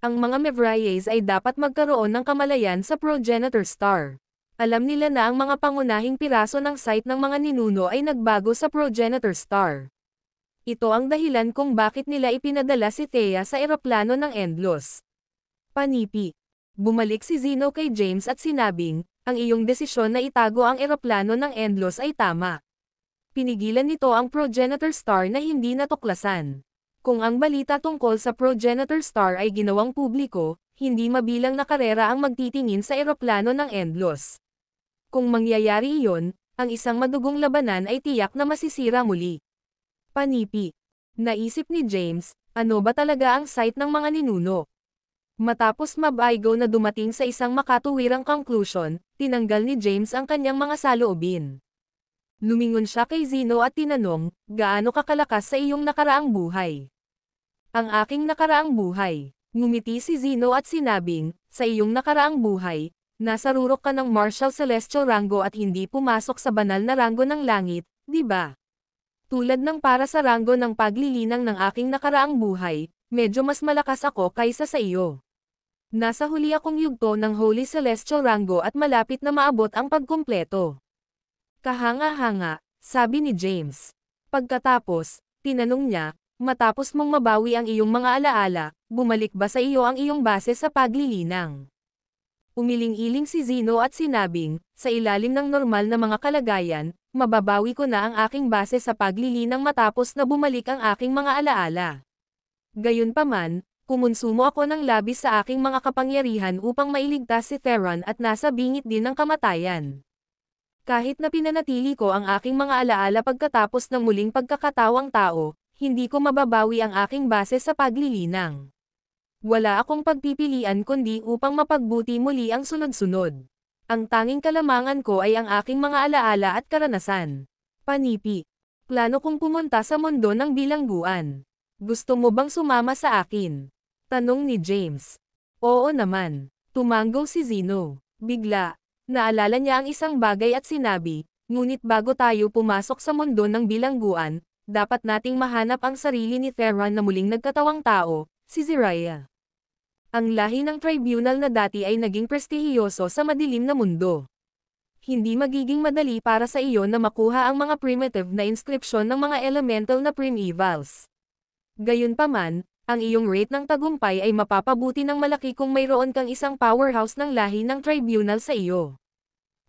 Ang mga Mevriers ay dapat magkaroon ng kamalayan sa progenitor star. Alam nila na ang mga pangunahing piraso ng site ng mga ninuno ay nagbago sa progenitor star. Ito ang dahilan kung bakit nila ipinadala si Thea sa eroplano ng Endlos. Panipi. Bumalik si Zeno kay James at sinabing, ang iyong desisyon na itago ang eroplano ng Endlos ay tama. Pinigilan nito ang progenitor star na hindi natuklasan. Kung ang balita tungkol sa progenitor star ay ginawang publiko, hindi mabilang na karera ang magtitingin sa eroplano ng Endlos. Kung mangyayari iyon, ang isang madugong labanan ay tiyak na masisira muli. Panipi. Naisip ni James, ano ba talaga ang site ng mga ninuno? Matapos mabaigo na dumating sa isang makatuwirang conclusion, tinanggal ni James ang kanyang mga saloobin. Lumingon siya kay Zeno at tinanong, gaano kakalakas sa iyong nakaraang buhay? Ang aking nakaraang buhay. Ngumiti si Zeno at sinabing, sa iyong nakaraang buhay, nasa rurok ka ng Martial Celestial Rango at hindi pumasok sa banal na rango ng langit, di ba? Tulad ng para sa rango ng paglilinang ng aking nakaraang buhay, medyo mas malakas ako kaysa sa iyo. Nasa huli akong yugto ng Holy Celestial Rango at malapit na maabot ang pagkumpleto. Kahanga-hanga, sabi ni James. Pagkatapos, tinanong niya, matapos mong mabawi ang iyong mga alaala, bumalik ba sa iyo ang iyong base sa paglilinang? Umiling-iling si Zeno at sinabing, sa ilalim ng normal na mga kalagayan, mababawi ko na ang aking base sa paglilinang matapos na bumalik ang aking mga alaala. Gayunpaman, kumonsumo ako ng labis sa aking mga kapangyarihan upang mailigtas si Theron at nasa bingit din ng kamatayan. Kahit na pinanatili ko ang aking mga alaala pagkatapos ng muling pagkakatawang tao, hindi ko mababawi ang aking base sa paglilinang. Wala akong pagpipilian kundi upang mapagbuti muli ang sunod-sunod. Ang tanging kalamangan ko ay ang aking mga alaala at karanasan. Panipi. Plano kong pumunta sa mundo ng bilangguan. Gusto mo bang sumama sa akin? Tanong ni James. Oo naman. Tumanggo si Zeno. Bigla, naalala niya ang isang bagay at sinabi, ngunit bago tayo pumasok sa mundo ng bilangguan, dapat nating mahanap ang sarili ni Theron na muling nagkatawang tao, si Zariah. Ang lahi ng tribunal na dati ay naging prestihiyoso sa madilim na mundo. Hindi magiging madali para sa iyo na makuha ang mga primitive na inskripsyon ng mga elemental na primevals. Gayunpaman, ang iyong rate ng tagumpay ay mapapabuti ng malaki kung mayroon kang isang powerhouse ng lahi ng tribunal sa iyo.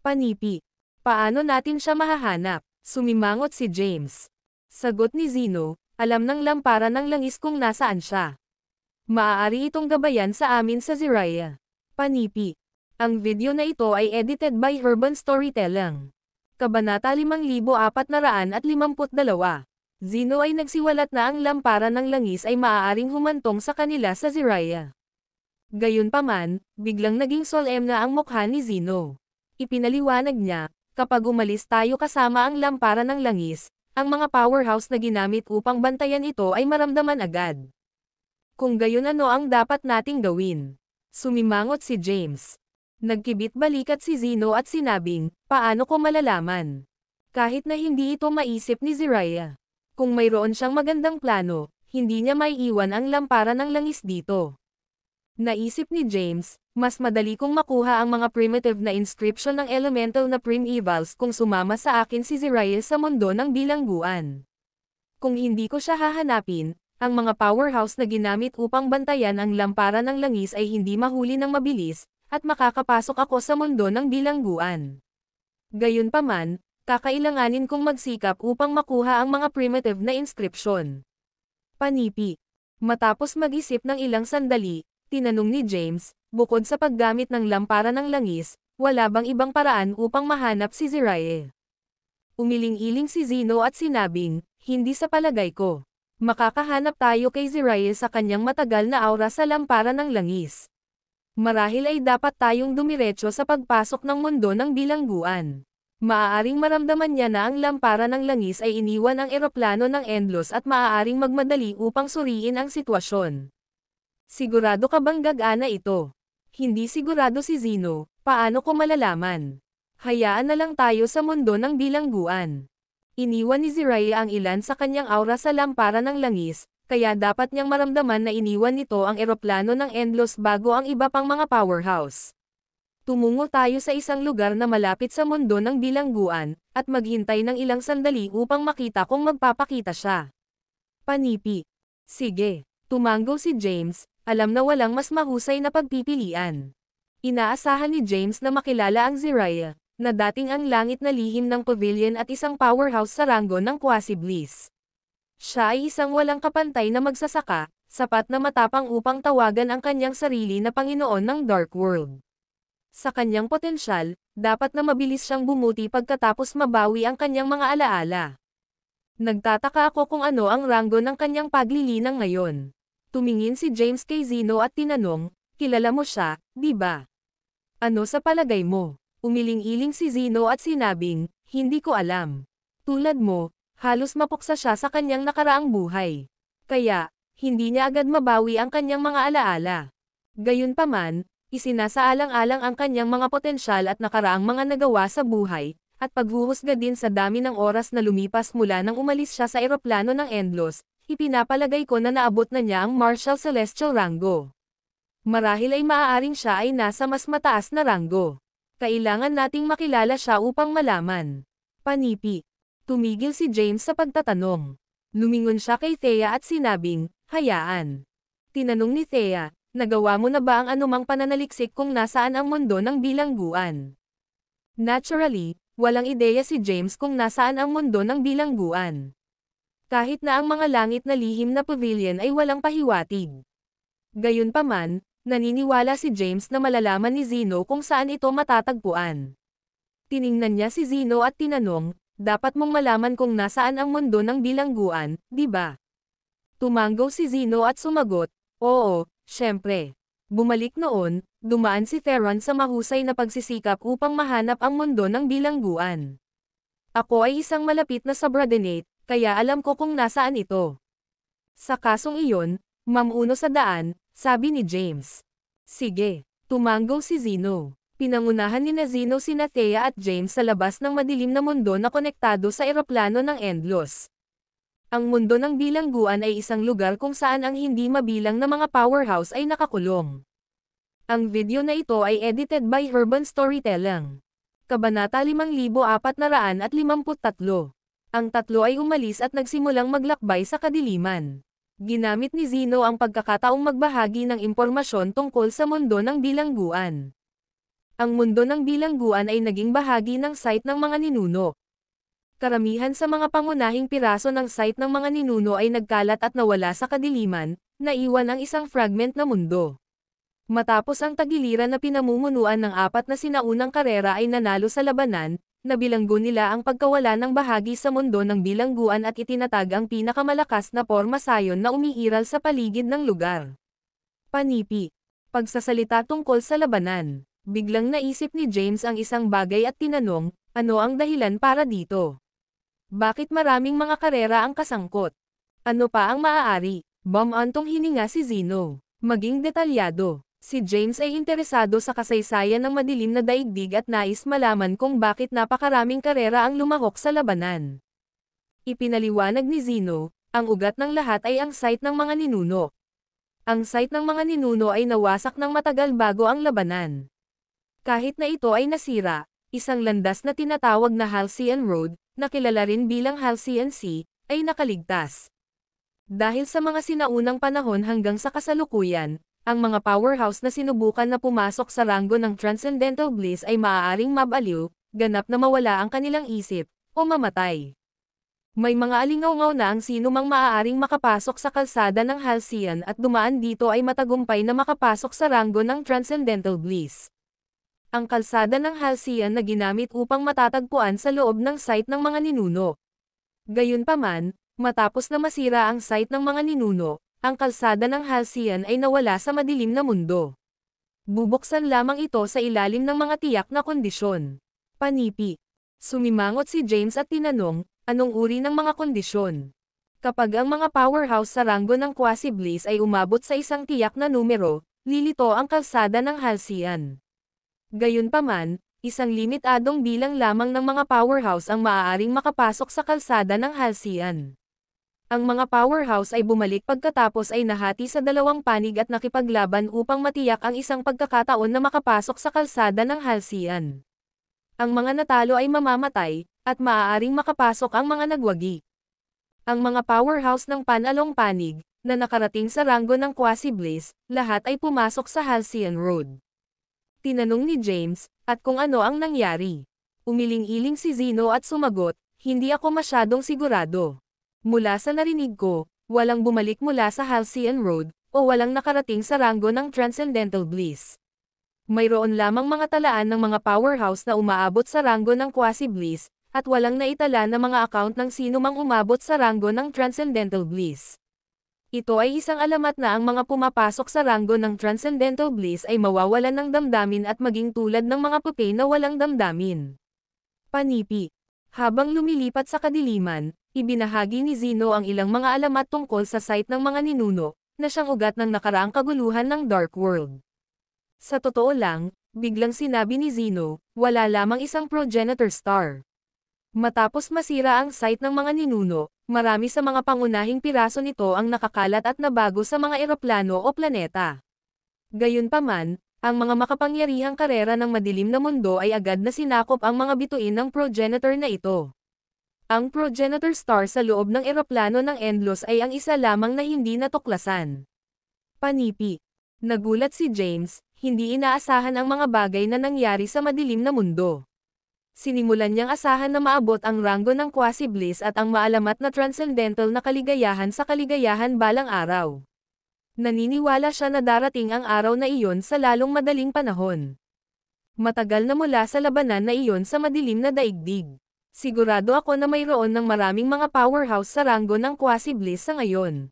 Panipi. Paano natin siya mahahanap? Sumimangot si James. Sagot ni Zeno, alam ng lampara ng langis kung nasaan siya. Maaari itong gabayan sa amin sa Zariah. Panipi. Ang video na ito ay edited by Urban Storytelling. Kabanata 5452. Zeno ay nagsiwalat na ang lampara ng langis ay maaaring humantong sa kanila sa Zariah. Gayunpaman, biglang naging solemn na ang mukha ni Zeno. Ipinaliwanag niya, kapag umalis tayo kasama ang lampara ng langis, ang mga powerhouse na ginamit upang bantayan ito ay maramdaman agad. Kung gayon ano ang dapat nating gawin? Sumimangot si James. Nagkibit balikat si Zeno at sinabing, paano ko malalaman? Kahit na hindi ito maisip ni Zariah. Kung mayroon siyang magandang plano, hindi niya maiiwan ang lampara ng langis dito. Naisip ni James, mas madali kong makuha ang mga primitive na inscription ng elemental na primevals kung sumama sa akin si Zariah sa mundo ng bilangguan. Kung hindi ko siya hahanapin, ang mga powerhouse na ginamit upang bantayan ang lampara ng langis ay hindi mahuli ng mabilis, at makakapasok ako sa mundo ng bilangguan. Gayunpaman, kakailanganin kong magsikap upang makuha ang mga primitive na inscription. Panipi. Matapos mag-isip ng ilang sandali, tinanong ni James, bukod sa paggamit ng lampara ng langis, wala bang ibang paraan upang mahanap si Zariah? Umiling-iling si Zeno at sinabing, hindi sa palagay ko. Makakahanap tayo kay Zariah sa kanyang matagal na aura sa lampara ng langis. Marahil ay dapat tayong dumiretso sa pagpasok ng mundo ng bilangguan. Maaaring maramdaman niya na ang lampara ng langis ay iniwan ang eroplano ng Endlos at maaaring magmadali upang suriin ang sitwasyon. Sigurado ka bang gagana ito? Hindi sigurado si Zeno, paano ko malalaman? Hayaan na lang tayo sa mundo ng bilangguan. Iniwan ni Jiraiya ang ilan sa kanyang aura sa lampara ng langis, kaya dapat niyang maramdaman na iniwan nito ang eroplano ng Endlos bago ang iba pang mga powerhouse. Tumungo tayo sa isang lugar na malapit sa mundo ng bilangguan, at maghintay ng ilang sandali upang makita kung magpapakita siya. Panipi. Sige. Tumango si James, alam na walang mas mahusay na pagpipilian. Inaasahan ni James na makilala ang Jiraiya, na dating ang langit na lihim ng pavilion at isang powerhouse sa ranggo ng Quasi-Bliss. Siya ay isang walang kapantay na magsasaka, sapat na matapang upang tawagan ang kanyang sarili na Panginoon ng Dark World. Sa kanyang potensyal, dapat na mabilis siyang bumuti pagkatapos mabawi ang kanyang mga alaala. Nagtataka ako kung ano ang ranggo ng kanyang paglilinang ngayon. Tumingin si James kay Zeno at tinanong, kilala mo siya, di ba? Ano sa palagay mo? Umiling-iling si Zeno at sinabing, hindi ko alam. Tulad mo, halos mapuksa siya sa kanyang nakaraang buhay. Kaya, hindi niya agad mabawi ang kanyang mga alaala. Gayunpaman, isinasaalang-alang ang kanyang mga potensyal at nakaraang mga nagawa sa buhay, at paghuhusga din sa dami ng oras na lumipas mula nang umalis siya sa eroplano ng Endlos, ipinapalagay ko na naabot na niya ang Martial Celestial Rango. Marahil ay maaaring siya ay nasa mas mataas na ranggo. Kailangan nating makilala siya upang malaman. Panipi. Tumigil si James sa pagtatanong. Lumingon siya kay Thea at sinabing, hayaan. Tinanong ni Thea, nagawa mo na ba ang anumang pananaliksik kung nasaan ang mundo ng bilangguan? Naturally, walang ideya si James kung nasaan ang mundo ng bilangguan. Kahit na ang mga langit na lihim na pavilion ay walang pahiwatig. Gayunpaman, naniniwala si James na malalaman ni Zeno kung saan ito matatagpuan. Tiningnan niya si Zeno at tinanong, dapat mong malaman kung nasaan ang mundo ng bilangguan, di ba? Tumango si Zeno at sumagot, oo, syempre. Bumalik noon, dumaan si Theron sa mahusay na pagsisikap upang mahanap ang mundo ng bilangguan. Ako ay isang malapit na subordinate, kaya alam ko kung nasaan ito. Sa kasong iyon, mamuno sa daan, sabi ni James. Sige, tumango si Zeno. Pinangunahan ni Zeno sina Thea at James sa labas ng madilim na mundo na konektado sa eroplano ng Endlos. Ang mundo ng bilangguan ay isang lugar kung saan ang hindi mabilang na mga powerhouse ay nakakulong. Ang video na ito ay edited by Urban Storytelling. Kabanata 5453. Ang tatlo ay umalis at nagsimulang maglakbay sa kadiliman. Ginamit ni Zeno ang pagkakataong magbahagi ng impormasyon tungkol sa mundo ng bilangguan. Ang mundo ng bilangguan ay naging bahagi ng site ng mga ninuno. Karamihan sa mga pangunahing piraso ng site ng mga ninuno ay nagkalat at nawala sa kadiliman, naiwan ang isang fragment na mundo. Matapos ang tagiliran na pinamumunuan ng 4 na sinaunang karera ay nanalo sa labanan, nabilanggo nila ang pagkawala ng bahagi sa mundo ng bilangguan at itinatag ang pinakamalakas na pormasayon na umiiral sa paligid ng lugar. Panipi. Pagsasalita tungkol sa labanan. Biglang naisip ni James ang isang bagay at tinanong, ano ang dahilan para dito? Bakit maraming mga karera ang kasangkot? Ano pa ang maaari? Bumantong hininga si Zeno. Maging detalyado. Si James ay interesado sa kasaysayan ng madilim na daigdig at nais malaman kung bakit napakaraming karera ang lumahok sa labanan. Ipinaliwanag ni Zeno, ang ugat ng lahat ay ang site ng mga ninuno. Ang site ng mga ninuno ay nawasak ng matagal bago ang labanan. Kahit na ito ay nasira, isang landas na tinatawag na Halcyon Road, na kilala rin bilang Halcyon Sea, ay nakaligtas. Dahil sa mga sinaunang panahon hanggang sa kasalukuyan, ang mga powerhouse na sinubukan na pumasok sa ranggo ng Transcendental Bliss ay maaaring mabaliw, ganap na mawala ang kanilang isip, o mamatay. May mga alingaw-ngaw na ang sino mang maaaring makapasok sa kalsada ng Halcyon at dumaan dito ay matagumpay na makapasok sa ranggo ng Transcendental Bliss. Ang kalsada ng Halcyon na ginamit upang matatagpuan sa loob ng site ng mga ninuno. Gayunpaman, matapos na masira ang site ng mga ninuno, ang kalsada ng Halcyon ay nawala sa madilim na mundo. Bubuksan lamang ito sa ilalim ng mga tiyak na kondisyon. Panipi. Sumimangot si James at tinanong, anong uri ng mga kondisyon? Kapag ang mga powerhouse sa ranggo ng Quasi-Bliss ay umabot sa isang tiyak na numero, lilito ang kalsada ng Halcyon. Gayunpaman, isang limitadong bilang lamang ng mga powerhouse ang maaaring makapasok sa kalsada ng Halcyon. Ang mga powerhouse ay bumalik pagkatapos ay nahati sa dalawang panig at nakipaglaban upang matiyak ang isang pagkakataon na makapasok sa kalsada ng Halcyon. Ang mga natalo ay mamamatay, at maaaring makapasok ang mga nagwagi. Ang mga powerhouse ng panalong panig, na nakarating sa ranggo ng Quasi-Bliss, lahat ay pumasok sa Halcyon Road. Tinanong ni James, at kung ano ang nangyari. Umiling-iling si Zeno at sumagot, hindi ako masyadong sigurado. Mula sa narinig ko, walang bumalik mula sa Halcyon Road, o walang nakarating sa ranggo ng Transcendental Bliss. Mayroon lamang mga talaan ng mga powerhouse na umaabot sa ranggo ng Quasi-Bliss, at walang naitala na mga account ng sino mang umabot sa ranggo ng Transcendental Bliss. Ito ay isang alamat na ang mga pumapasok sa ranggo ng Transcendental Bliss ay mawawalan ng damdamin at maging tulad ng mga puti na walang damdamin. Panipi. Habang lumilipat sa kadiliman, ibinahagi ni Zeno ang ilang mga alamat tungkol sa site ng mga ninuno, na siyang ugat ng nakaraang kaguluhan ng Dark World. Sa totoo lang, biglang sinabi ni Zeno, wala lamang isang progenitor star. Matapos masira ang site ng mga ninuno, marami sa mga pangunahing piraso nito ang nakakalat at nabago sa mga eroplano o planeta. Gayunpaman, ang mga makapangyarihang karera ng madilim na mundo ay agad na sinakop ang mga bituin ng progenitor na ito. Ang progenitor star sa loob ng eroplano ng Endlos ay ang isa lamang na hindi natuklasan. Panipi. Nagulat si James, hindi inaasahan ang mga bagay na nangyari sa madilim na mundo. Sinimulan niyang asahan na maabot ang ranggo ng Quasi-Bliss at ang maalamat na transcendental na kaligayahan sa kaligayahan balang araw. Naniniwala siya na darating ang araw na iyon sa lalong madaling panahon. Matagal na mula sa labanan na iyon sa madilim na daigdig. Sigurado ako na mayroon ng maraming mga powerhouse sa ranggo ng Quasi-Bliss sa ngayon.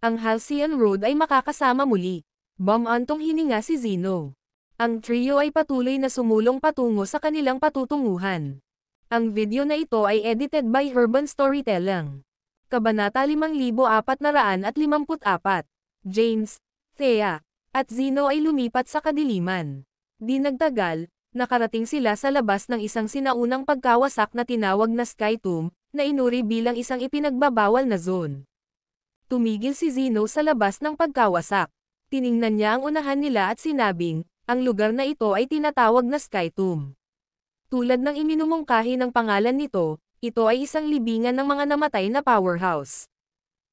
Ang Halcyon Road ay makakasama muli. Bumantong hininga si Zeno. Ang trio ay patuloy na sumulong patungo sa kanilang patutunguhan. Ang video na ito ay edited by Urban Storytelling. Kabanata 5454. James, Thea, at Zeno ay lumipat sa kadiliman. Di nagtagal, nakarating sila sa labas ng isang sinaunang pagkawasak na tinawag na Sky Tomb, na inuri bilang isang ipinagbabawal na zone. Tumigil si Zeno sa labas ng pagkawasak. Tiningnan niya ang unahan nila at sinabing, ang lugar na ito ay tinatawag na Sky Tomb. Tulad ng iminumungkahi ng pangalan nito, ito ay isang libingan ng mga namatay na powerhouse.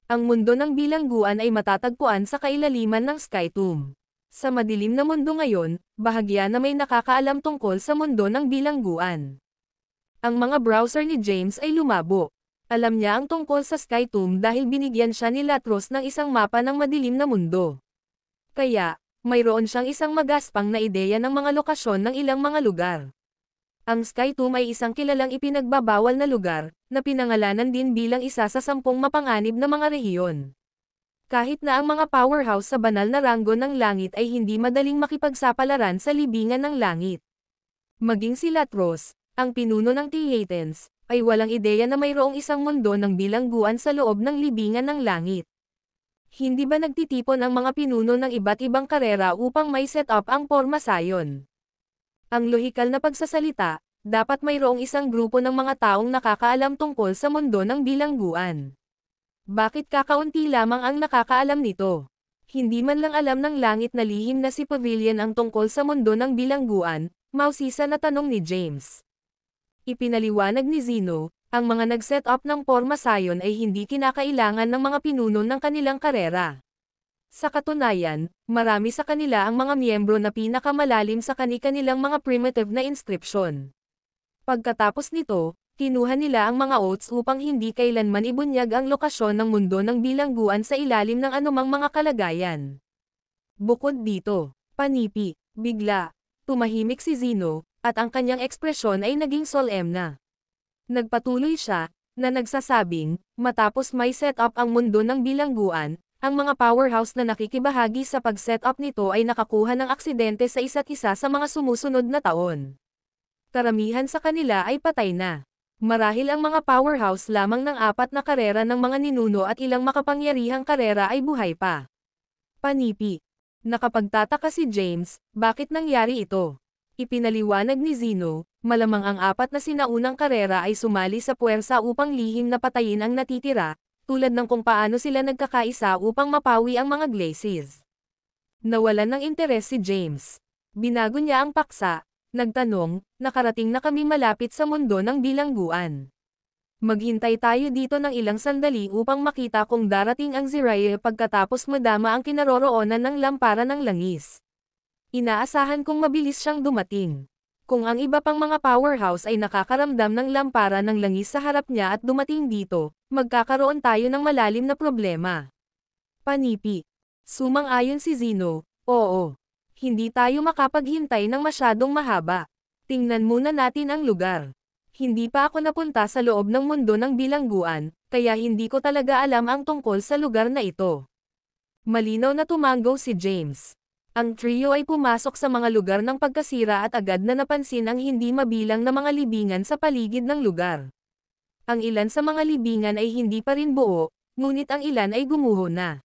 Ang mundo ng bilangguan ay matatagpuan sa kailaliman ng Sky Tomb. Sa madilim na mundo ngayon, bahagya na may nakakaalam tungkol sa mundo ng bilangguan. Ang mga browser ni James ay lumabo. Alam niya ang tungkol sa Sky Tomb dahil binigyan siya ni Latros ng isang mapa ng madilim na mundo. Kaya, mayroon siyang isang magaspang na ideya ng mga lokasyon ng ilang mga lugar. Ang Sky Tomb ay isang kilalang ipinagbabawal na lugar, na pinangalanan din bilang isa sa 10 mapanganib na mga rehiyon. Kahit na ang mga powerhouse sa banal na ranggo ng langit ay hindi madaling makipagsapalaran sa libingan ng langit. Maging si Latros, ang pinuno ng Theatens, ay walang ideya na mayroong isang mundo ng bilangguan sa loob ng libingan ng langit. Hindi ba nagtitipon ang mga pinuno ng iba't ibang karera upang may set up ang pormasayon? Ang lohikal na pagsasalita, dapat mayroong isang grupo ng mga taong nakakaalam tungkol sa mundo ng bilangguan. Bakit kakaunti lamang ang nakakaalam nito? Hindi man lang alam ng langit na lihim na si Pavilion ang tungkol sa mundo ng bilangguan, mausisa na tanong ni James. Ipinaliwanag ni Zeno, ang mga nag-set up ng pormasayon ay hindi kinakailangan ng mga pinuno ng kanilang karera. Sa katunayan, marami sa kanila ang mga miyembro na pinakamalalim sa kani-kanilang mga primitive na inscription. Pagkatapos nito, kinuha nila ang mga oaths upang hindi kailanman ibunyag ang lokasyon ng mundo ng bilangguan sa ilalim ng anumang mga kalagayan. Bukod dito, panipi, bigla, tumahimik si Zeno, at ang kanyang ekspresyon ay naging solemna. Nagpatuloy siya, na nagsasabing, matapos may set up ang mundo ng bilangguan, ang mga powerhouse na nakikibahagi sa pag-set up nito ay nakakuha ng aksidente sa isa't isa sa mga sumusunod na taon. Karamihan sa kanila ay patay na. Marahil ang mga powerhouse lamang ng 4 na karera ng mga ninuno at ilang makapangyarihang karera ay buhay pa. Panipi. Nakapagtataka si James, bakit nangyari ito? Ipinaliwanag ni Zeno, malamang ang apat na sinaunang karera ay sumali sa puwersa upang lihim na patayin ang natitira, tulad ng kung paano sila nagkakaisa upang mapawi ang mga Glaces. Nawalan ng interes si James. Binago niya ang paksa, nagtanong, nakarating na kami malapit sa mundo ng bilangguan. Maghintay tayo dito ng ilang sandali upang makita kung darating ang Ziraya pagkatapos madama ang kinaroroonan ng lamparan ng langis. Inaasahan kong mabilis siyang dumating. Kung ang iba pang mga powerhouse ay nakakaramdam ng lamparan ng langis sa harap niya at dumating dito, magkakaroon tayo ng malalim na problema. Panipi. Sumang-ayon si Zeno, oo. Hindi tayo makapaghintay ng masyadong mahaba. Tingnan muna natin ang lugar. Hindi pa ako napunta sa loob ng mundo ng bilangguan, kaya hindi ko talaga alam ang tungkol sa lugar na ito. Malinaw na tumango si James. Ang trio ay pumasok sa mga lugar ng pagkasira at agad na napansin ang hindi mabilang na mga libingan sa paligid ng lugar. Ang ilan sa mga libingan ay hindi pa rin buo, ngunit ang ilan ay gumuho na.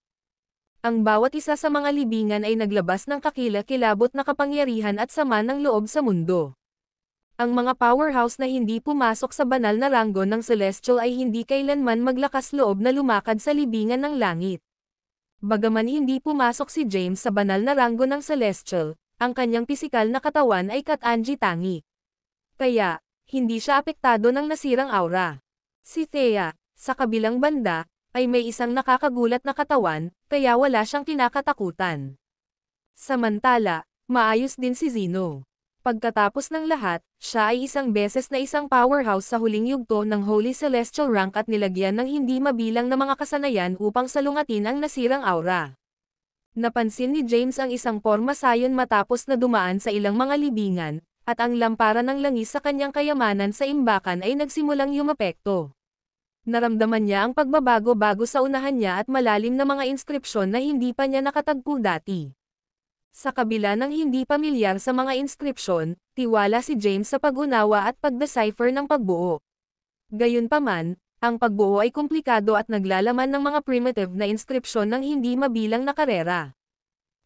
Ang bawat isa sa mga libingan ay naglabas ng kakila-kilabot na kapangyarihan at sama ng loob sa mundo. Ang mga powerhouse na hindi pumasok sa banal na ranggo ng Celestial ay hindi kailanman maglakas loob na lumakad sa libingan ng langit. Bagaman hindi pumasok si James sa banal na ranggo ng Celestial, ang kanyang pisikal na katawan ay katangi-tangi. Kaya, hindi siya apektado ng nasirang aura. Si Thea, sa kabilang banda, ay may isang nakakagulat na katawan, kaya wala siyang kinakatakutan. Samantala, maayos din si Zeno. Pagkatapos ng lahat, siya ay isang beses na isang powerhouse sa huling yugto ng Holy Celestial rank at nilagyan ng hindi mabilang na mga kasanayan upang salungatin ang nasirang aura. Napansin ni James ang isang porma sayon matapos na dumaan sa ilang mga libingan, at ang lamparan ng langis sa kanyang kayamanan sa imbakan ay nagsimulang yumapekto. Naramdaman niya ang pagbabago bago sa unahan niya at malalim na mga inskripsyon na hindi pa niya nakatagpo dati. Sa kabila ng hindi pamilyar sa mga inskripsyon, tiwala si James sa pag-unawa at pag-decipher ng pagbuo. Gayunpaman, ang pagbuo ay komplikado at naglalaman ng mga primitive na inskripsyon ng hindi mabilang na karera.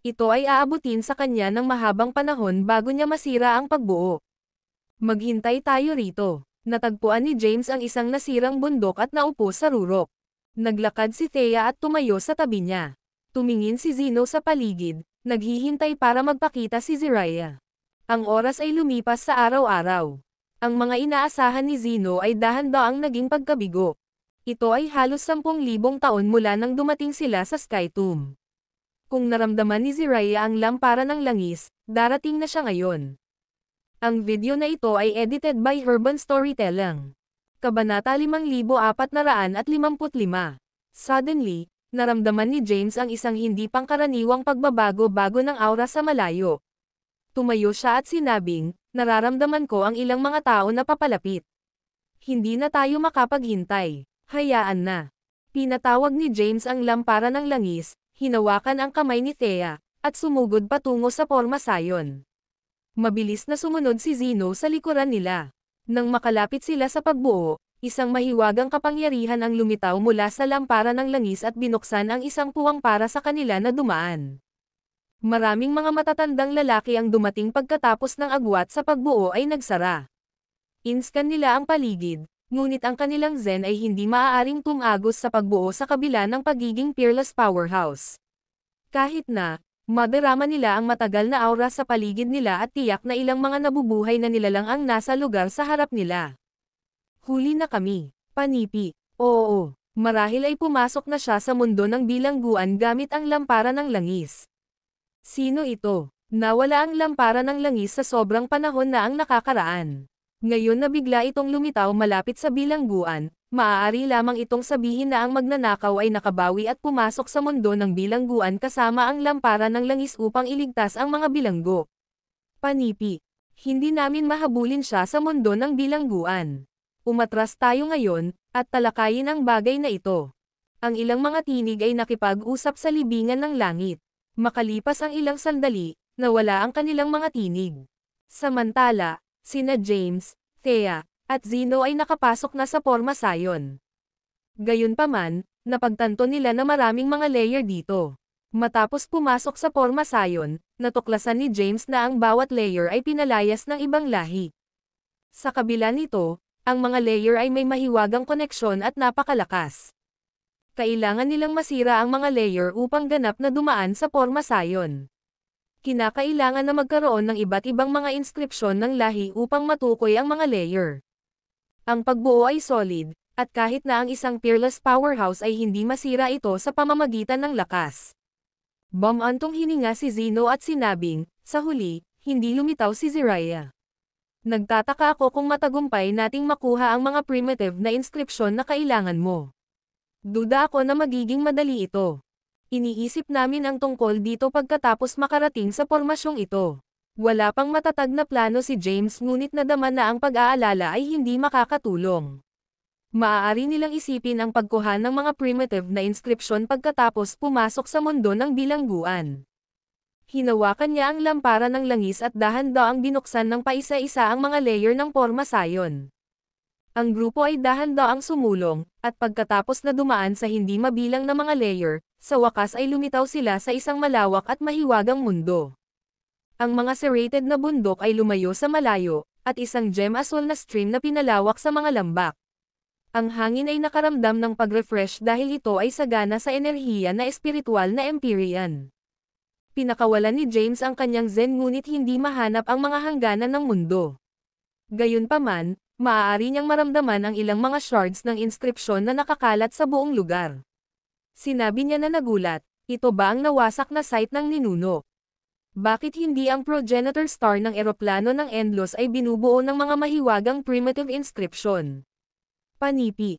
Ito ay aabutin sa kanya ng mahabang panahon bago niya masira ang pagbuo. Maghintay tayo rito. Natagpuan ni James ang isang nasirang bundok at naupo sa rurok. Naglakad si Thea at tumayo sa tabi niya. Tumingin si Zeno sa paligid. Naghihintay para magpakita si Ziraya. Ang oras ay lumipas sa araw-araw. Ang mga inaasahan ni Zeno ay dahan-daang naging pagkabigo. Ito ay halos 10,000 taon mula nang dumating sila sa Sky Tomb. Kung naramdaman ni Ziraya ang lamparan ng langis, darating na siya ngayon. Ang video na ito ay edited by Urban Storytelling. Kabanata 5455. Suddenly, naramdaman ni James ang isang hindi pangkaraniwang pagbabago bago ng aura sa malayo. Tumayo siya at sinabing, nararamdaman ko ang ilang mga tao na papalapit. Hindi na tayo makapaghintay. Hayaan na. Pinatawag ni James ang lamparan ng langis, hinawakan ang kamay ni Thea, at sumugod patungo sa porma sayon. Mabilis na sumunod si Zeno sa likuran nila. Nang makalapit sila sa pagbuo, isang mahiwagang kapangyarihan ang lumitaw mula sa lamparan ng langis at binuksan ang isang puwang para sa kanila na dumaan. Maraming mga matatandang lalaki ang dumating pagkatapos ng agwat sa pagbuo ay nagsara. Inscan nila ang paligid, ngunit ang kanilang zen ay hindi maaaring tumagos sa pagbuo sa kabila ng pagiging peerless powerhouse. Kahit na, madarama nila ang matagal na aura sa paligid nila at tiyak na ilang mga nabubuhay na nilalang ang nasa lugar sa harap nila. Huli na kami, panipi. Oo, marahil ay pumasok na siya sa mundo ng bilangguan gamit ang lamparan ng langis. Sino ito? Nawala ang lamparan ng langis sa sobrang panahon na ang nakakaraan. Ngayon na bigla itong lumitaw malapit sa bilangguan, maaari lamang itong sabihin na ang magnanakaw ay nakabawi at pumasok sa mundo ng bilangguan kasama ang lamparan ng langis upang iligtas ang mga bilanggo. Panipi. Hindi namin mahabulin siya sa mundo ng bilangguan. Umatras tayo ngayon, at talakayin ang bagay na ito. Ang ilang mga tinig ay nakipag-usap sa libingan ng langit. Makalipas ang ilang sandali, nawala ang kanilang mga tinig. Samantala, sina James, Thea, at Zeno ay nakapasok na sa porma sayon. Gayunpaman, napagtanto nila na maraming mga layer dito. Matapos pumasok sa Porma Sion, natuklasan ni James na ang bawat layer ay pinalayas ng ibang lahi. Sa kabila nito, ang mga layer ay may mahiwagang koneksyon at napakalakas. Kailangan nilang masira ang mga layer upang ganap na dumaan sa Porma Sion. Kinakailangan na magkaroon ng iba't ibang mga inskripsyon ng lahi upang matukoy ang mga layer. Ang pagbuo ay solid, at kahit na ang isang peerless powerhouse ay hindi masira ito sa pamamagitan ng lakas. Bumantong hininga si Zeno at sinabing, sa huli, hindi lumitaw si Zariah. Nagtataka ako kung matagumpay nating makuha ang mga primitive na inskripsyon na kailangan mo. Duda ako na magiging madali ito. Iniisip namin ang tungkol dito pagkatapos makarating sa pormasyong ito. Wala pang matatag na plano si James ngunit nadama na ang pag-aalala ay hindi makakatulong. Maaari nilang isipin ang pagkuha ng mga primitive na inskripsyon pagkatapos pumasok sa mundo ng bilangguan. Hinawakan niya ang lampara ng langis at dahan-daang binuksan ng paisa-isa ang mga layer ng Porma Sion. Ang grupo ay dahan-daang sumulong, at pagkatapos na dumaan sa hindi mabilang na mga layer, sa wakas ay lumitaw sila sa isang malawak at mahiwagang mundo. Ang mga serrated na bundok ay lumayo sa malayo, at isang gem-asol na stream na pinalawak sa mga lambak. Ang hangin ay nakaramdam ng pag-refresh dahil ito ay sagana sa enerhiya na espiritual na Empyrean. Pinakawalan ni James ang kanyang Zen ngunit hindi mahanap ang mga hangganan ng mundo. Gayunpaman, maaari niyang maramdaman ang ilang mga shards ng inskripsyon na nakakalat sa buong lugar. Sinabi niya na nagulat, ito ba ang nawasak na site ng ninuno? Bakit hindi ang progenitor star ng eroplano ng Endlos ay binubuo ng mga mahiwagang primitive inscription? Panipi.